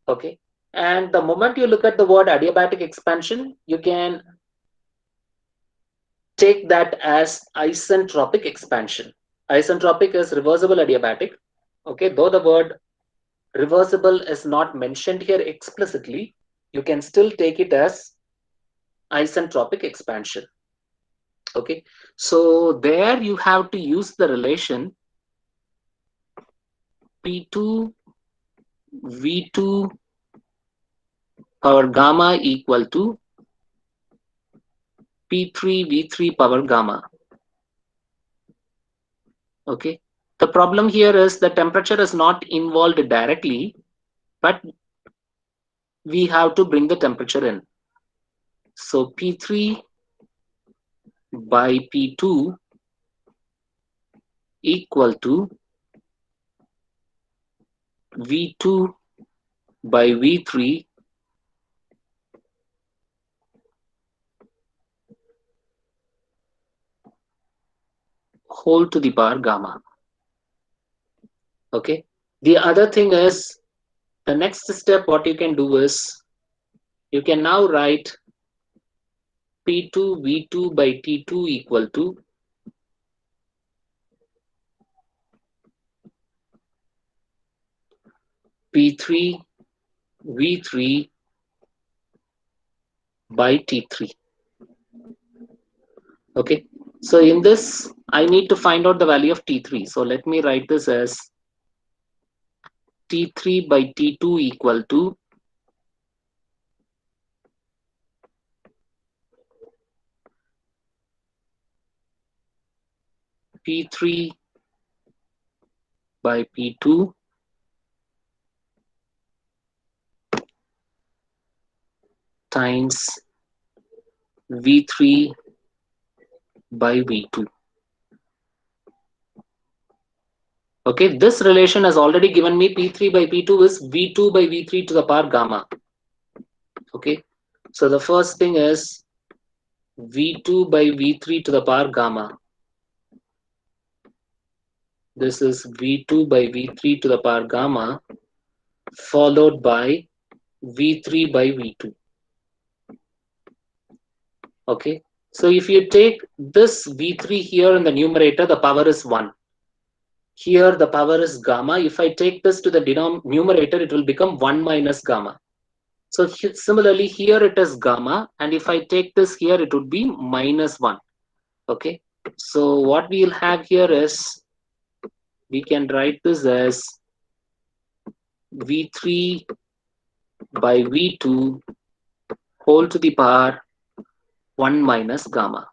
Okay. And the moment you look at the word adiabatic expansion, you can take that as isentropic expansion. Isentropic is reversible adiabatic. Okay. Though the word reversible is not mentioned here explicitly, you can still take it as isentropic expansion. Okay, so there you have to use the relation P2 V2 power gamma equal to P3 V3 power gamma. Okay, the problem here is the temperature is not involved directly, but we have to bring the temperature in. So P3 by P2 equal to V2 by V3 whole to the power gamma. Okay, the other thing is the next step what you can do is you can now write P2 V2 by T2 equal to P3 V3 by T3. Okay, so in this I need to find out the value of T3. So let me write this as T3 by T2 equal to P3 by P2 times V3 by V2. Okay, this relation has already given me P3 by P2 is V2 by V3 to the power gamma. Okay, so the first thing is V2 by V3 to the power gamma. This is V2 by V3 to the power gamma followed by V3 by V2. Okay, so if you take this V3 here in the numerator, the power is 1. Here the power is gamma. If I take this to the numerator, it will become 1 minus gamma. So similarly, here it is gamma, and if I take this here, it would be minus 1. Okay, so what we'll have here is we can write this as V3 by V2 whole to the power 1 minus gamma.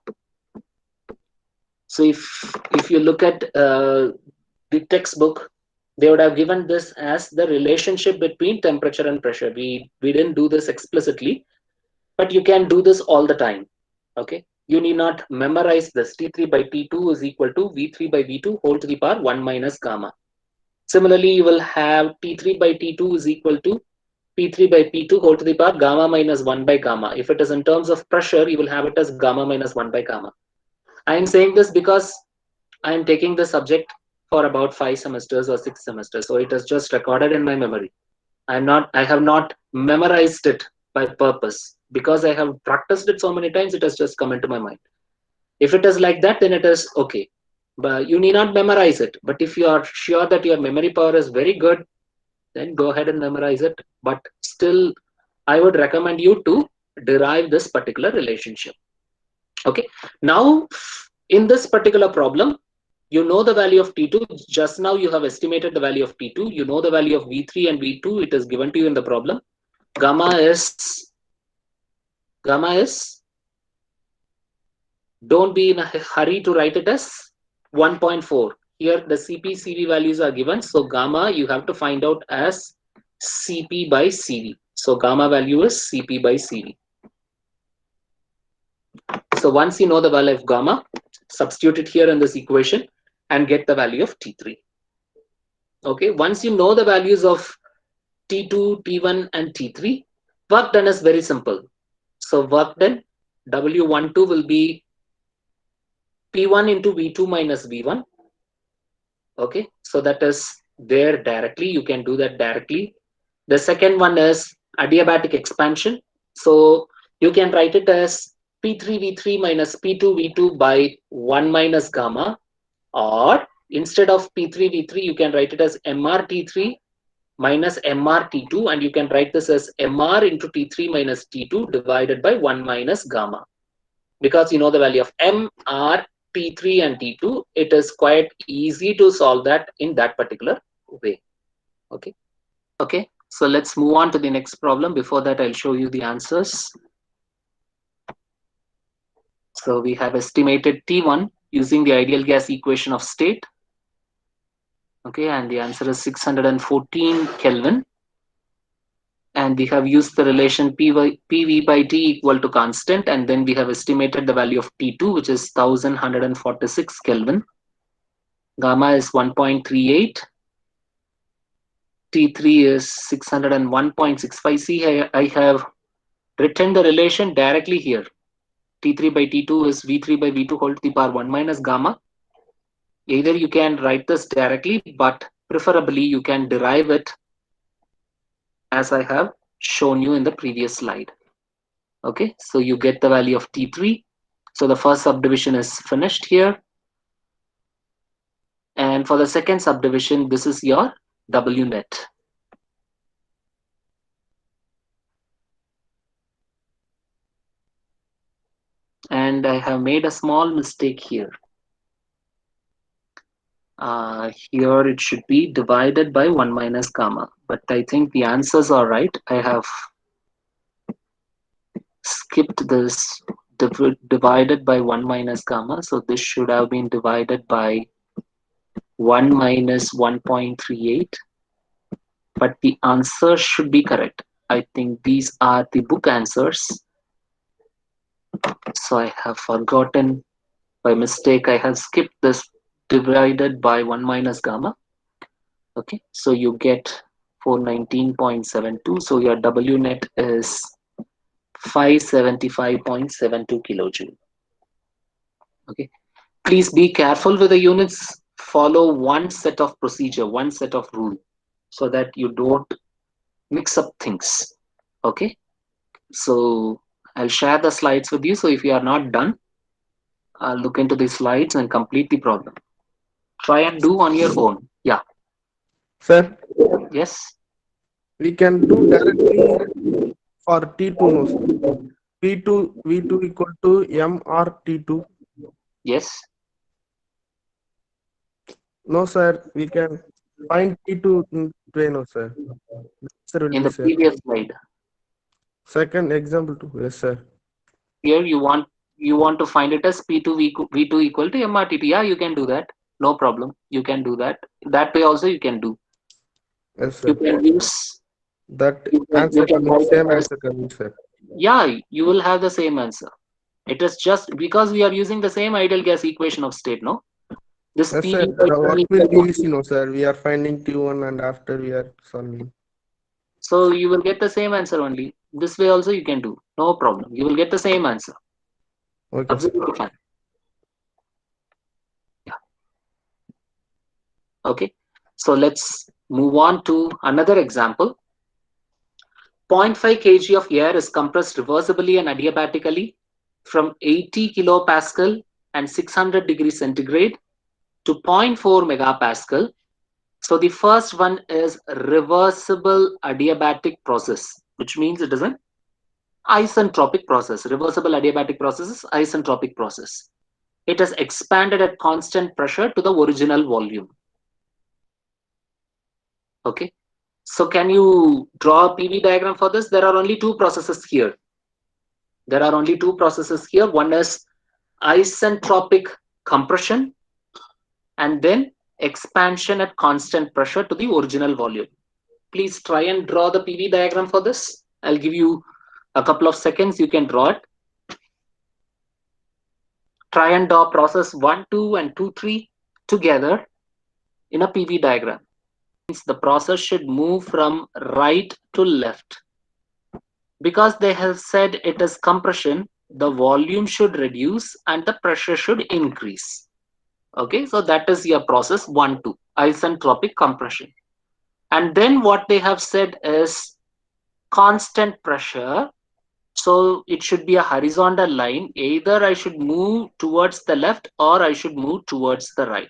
So if you look at the textbook, they would have given this as the relationship between temperature and pressure. We didn't do this explicitly, but you can do this all the time. Okay, you need not memorize this. T3 by T2 is equal to V3 by V2 whole to the power 1 minus gamma. Similarly, you will have T3 by T2 is equal to P3 by P2 whole to the power gamma minus 1 by gamma. If it is in terms of pressure, you will have it as gamma minus 1 by gamma. I am saying this because I am taking the subject for about 5 semesters or 6 semesters, so it is just recorded in my memory. I have not memorized it by purpose because I have practiced it so many times. It has just come into my mind. If it is like that, then it is okay. But you need not memorize it. But if you are sure that your memory power is very good, then go ahead and memorize it. But still, I would recommend you to derive this particular relationship. Okay. Now, in this particular problem, you know the value of T2. Just now you have estimated the value of T2. You know the value of V3 and V2. It is given to you in the problem. Gamma is, don't be in a hurry to write it as 1.4. Here the CP CV values are given. So gamma you have to find out as CP by CV. So gamma value is CP by CV. So once you know the value of gamma, substitute it here in this equation and get the value of T3. Okay, once you know the values of T2, T1 and T3, work done is very simple. So work done, W12 will be P1 into V2 minus V1. Okay, so that is there directly. You can do that directly. The second one is adiabatic expansion. So you can write it as P3V3 minus P2V2 by 1 minus gamma, or instead of P3V3, you can write it as MRT3 minus MRT2, and you can write this as MR into T3 minus T2 divided by 1 minus gamma. Because you know the value of MR, T3 and T2, it is quite easy to solve that in that particular way. Okay. Okay. So let's move on to the next problem. Before that, I'll show you the answers. So we have estimated T1 using the ideal gas equation of state. Okay, and the answer is 614 Kelvin. And we have used the relation PV by T equal to constant, and then we have estimated the value of T2, which is 1146 Kelvin. Gamma is 1.38. T3 is 601.65. See, I have written the relation directly here. T3 by T2 is V3 by V2 whole to the power 1 minus gamma. Either you can write this directly, but preferably you can derive it as I have shown you in the previous slide. Okay, so you get the value of T3. So the first subdivision is finished here. And for the second subdivision, this is your W net. And I have made a small mistake here. Here it should be divided by 1 minus gamma, but I think the answers are right. I have skipped this divided by 1 minus gamma, so this should have been divided by 1 minus 1.38, but the answer should be correct. I think these are the book answers. So I have forgotten by mistake. I have skipped this divided by 1 minus gamma. Okay, so you get 419.72. So your W net is 575.72 kilojoule. Okay, please be careful with the units. Follow one set of procedure, one set of rule, so that you don't mix up things. Okay, so I'll share the slides with you. So if you are not done, look into the slides and complete the problem. Try and do on your own. Yeah. Sir, Yes. we can do directly for T2 no, sir. P2 V2 equal to MRT2. Yes. No, sir. We can find T2 in way no, sir. Sir will In be the sir. previous slide, Second example two. Yes, sir. here you want you want to find it as P2 V2 equal to MRTT. Yeah, you can do that. No problem. You can do that. That way also you can do. Yes, You sir. can use, That you answer can coming, write it same as, answer coming, sir. yeah, you will have the same answer. It is just because we are using the same ideal gas equation of state, no? This Yes, sir. PV by The work T will equal be to, easy, no, sir. We are finding T1 and after we are solving. so you will get the same answer only. This way also you can do. No problem. You will get the same answer. Okay, sir. Absolutely fine. Yeah. Okay. So let's move on to another example. 0.5 kg of air is compressed reversibly and adiabatically from 80 kilopascal and 600 degrees centigrade to zero point 0.4 megapascal. So the first one is reversible adiabatic process, which means it is an isentropic process. Reversible adiabatic process is isentropic process. It is expanded at constant pressure to the original volume. Okay. So can you draw a PV diagram for this? There are only two processes here. There are only two processes here. One is isentropic compression and then expansion at constant pressure to the original volume. Please try and draw the PV diagram for this. I'll give you a couple of seconds. You can draw it. Try and draw process 1, 2, and 2, 3 together in a PV diagram. Means the process should move from right to left. Because they have said it is compression, the volume should reduce and the pressure should increase. Okay, so that is your process 1, 2, isentropic compression. And then what they have said is constant pressure. So it should be a horizontal line. Either I should move towards the left or I should move towards the right.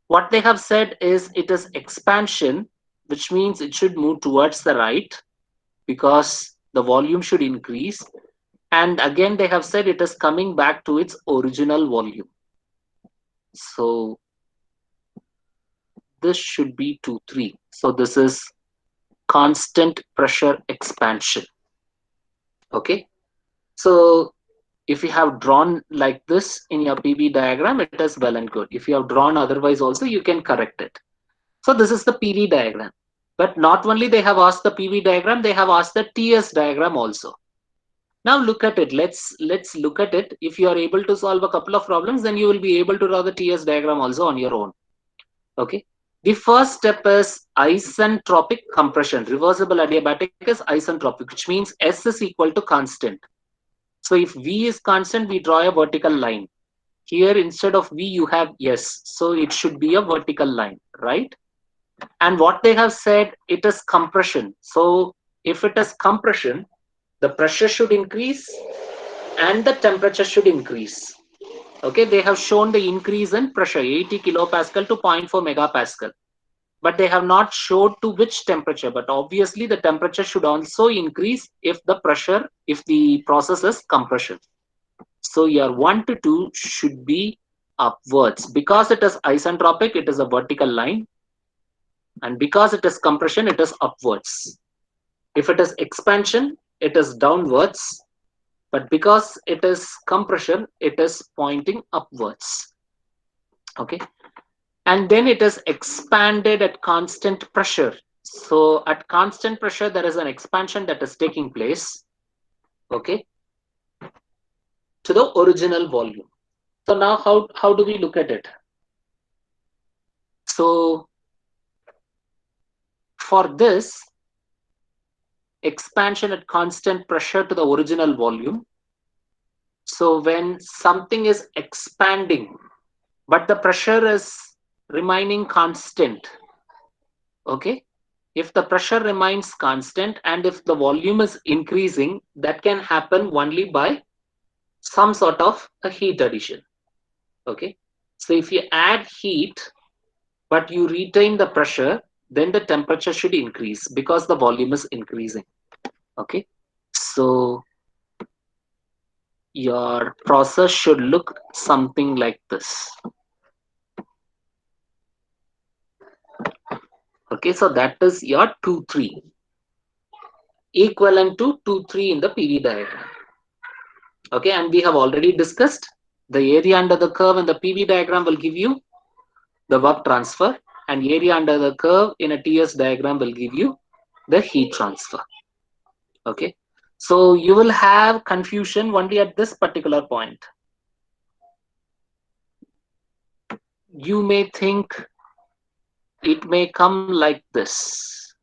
What they have said is it is expansion, which means it should move towards the right because the volume should increase. And again, they have said it is coming back to its original volume. So this should be 2, 3. So this is constant pressure expansion. Okay. So if you have drawn like this in your PV diagram, it is well and good. If you have drawn otherwise also, you can correct it. So this is the PV diagram. But not only they have asked the PV diagram, they have asked the TS diagram also. Now look at it. Let's look at it. If you are able to solve a couple of problems, then you will be able to draw the TS diagram also on your own. Okay. The first step is isentropic compression. Reversible adiabatic is isentropic, which means S is equal to constant. So if V is constant, we draw a vertical line. Here instead of V, you have S. So it should be a vertical line, right? And what they have said, it is compression. So if it is compression, the pressure should increase and the temperature should increase. Okay, they have shown the increase in pressure 80 kilopascal to 0.4 megapascal, but they have not showed to which temperature. But obviously the temperature should also increase if the pressure, if the process is compression. So your 1 to 2 should be upwards. Because it is isentropic, it is a vertical line, and because it is compression, it is upwards. If it is expansion, it is downwards, but because it is compression, it is pointing upwards. Okay. And then it is expanded at constant pressure. So at constant pressure, there is an expansion that is taking place, okay, to the original volume. So now how do we look at it? So for this expansion at constant pressure to the original volume, so when something is expanding, but the pressure is remaining constant, okay, if the pressure remains constant and if the volume is increasing, that can happen only by some sort of a heat addition. Okay, so if you add heat but you retain the pressure, then the temperature should increase because the volume is increasing. Okay, so your process should look something like this. Okay, so that is your 2 3 equivalent to 2 3 in the PV diagram. Okay, and we have already discussed the area under the curve in the PV diagram will give you the work transfer, and area under the curve in a TS diagram will give you the heat transfer. Okay, so you will have confusion only at this particular point. You may think it may come like this.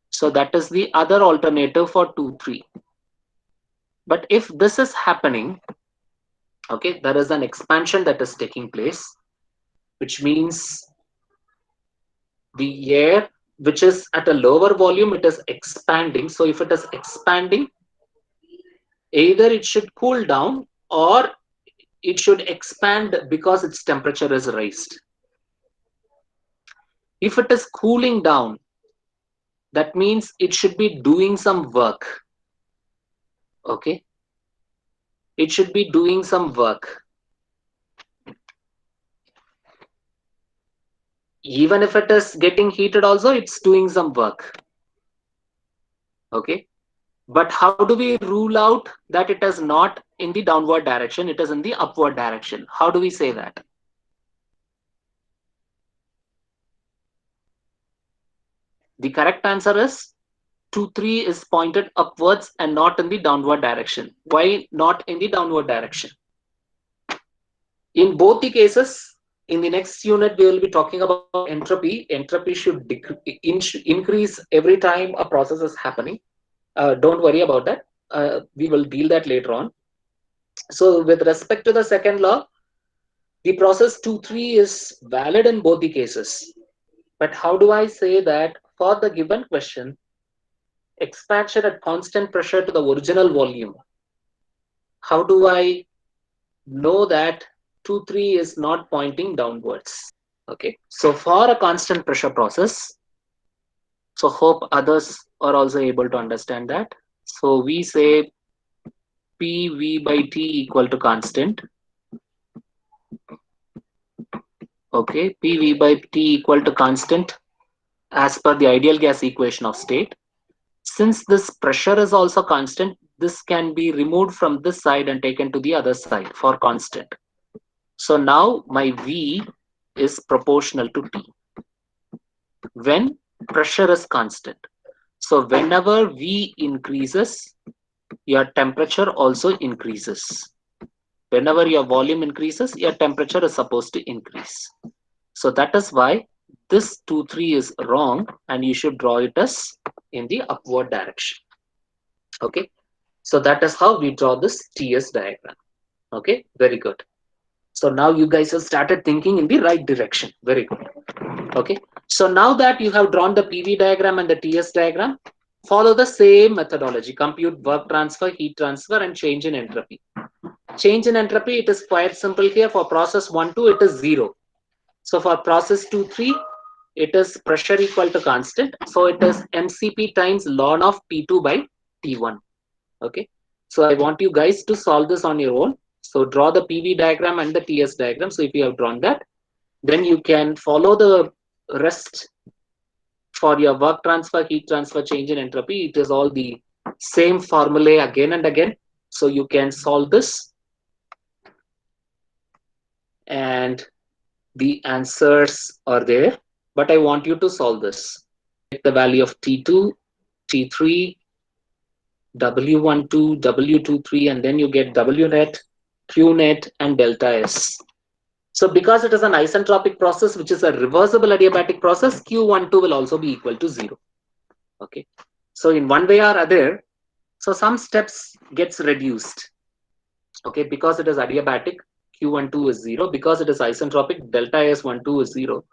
So that is the other alternative for 2, 3. But if this is happening, okay, there is an expansion that is taking place, which means the air which is at a lower volume, it is expanding. So if it is expanding, either it should cool down or it should expand because its temperature is raised. If it is cooling down, that means it should be doing some work. Okay, it should be doing some work. Even if it is getting heated also, it's doing some work. Okay, but how do we rule out that it is not in the downward direction, it is in the upward direction? How do we say that? The correct answer is 2, 3 is pointed upwards and not in the downward direction. Why not in the downward direction? In both the cases, in the next unit, we will be talking about entropy. Entropy should increase every time a process is happening. Don't worry about that. We will deal that later on. So with respect to the second law, the process 2, 3 is valid in both the cases. But how do I say that for the given question, expansion at constant pressure to the original volume, how do I know that 2, 3 is not pointing downwards? Okay, so for a constant pressure process, so hope others are also able to understand that. So we say PV by T equal to constant. Okay, PV by T equal to constant as per the ideal gas equation of state. Since this pressure is also constant, this can be removed from this side and taken to the other side for constant. So now my V is proportional to T when pressure is constant. So whenever V increases, your temperature also increases. Whenever your volume increases, your temperature is supposed to increase. So that is why this 2, 3 is wrong, and you should draw it as in the upward direction. Okay, so that is how we draw this TS diagram. Okay, very good. So now you guys have started thinking in the right direction. Very good. Okay, so now that you have drawn the PV diagram and the TS diagram, follow the same methodology. Compute work transfer, heat transfer, and change in entropy. Change in entropy, it is quite simple here. For process 1, 2, it is 0. So for process 2, 3, it is pressure equal to constant. So it is MCP times ln of T2 by T1. Okay, so I want you guys to solve this on your own. So draw the PV diagram and the TS diagram. So if you have drawn that, then you can follow the rest for your work transfer, heat transfer, change in entropy. It is all the same formulae again and again. So you can solve this, and the answers are there. But I want you to solve this. Get the value of T2, T3, W12, W23, and then you get W net, Q net, and delta S. So because it is an isentropic process, which is a reversible adiabatic process, Q12 will also be equal to 0. Okay. So in one way or other, so some steps gets reduced. Okay, because it is adiabatic, Q12 is 0. Because it is isentropic, delta S12 is 0.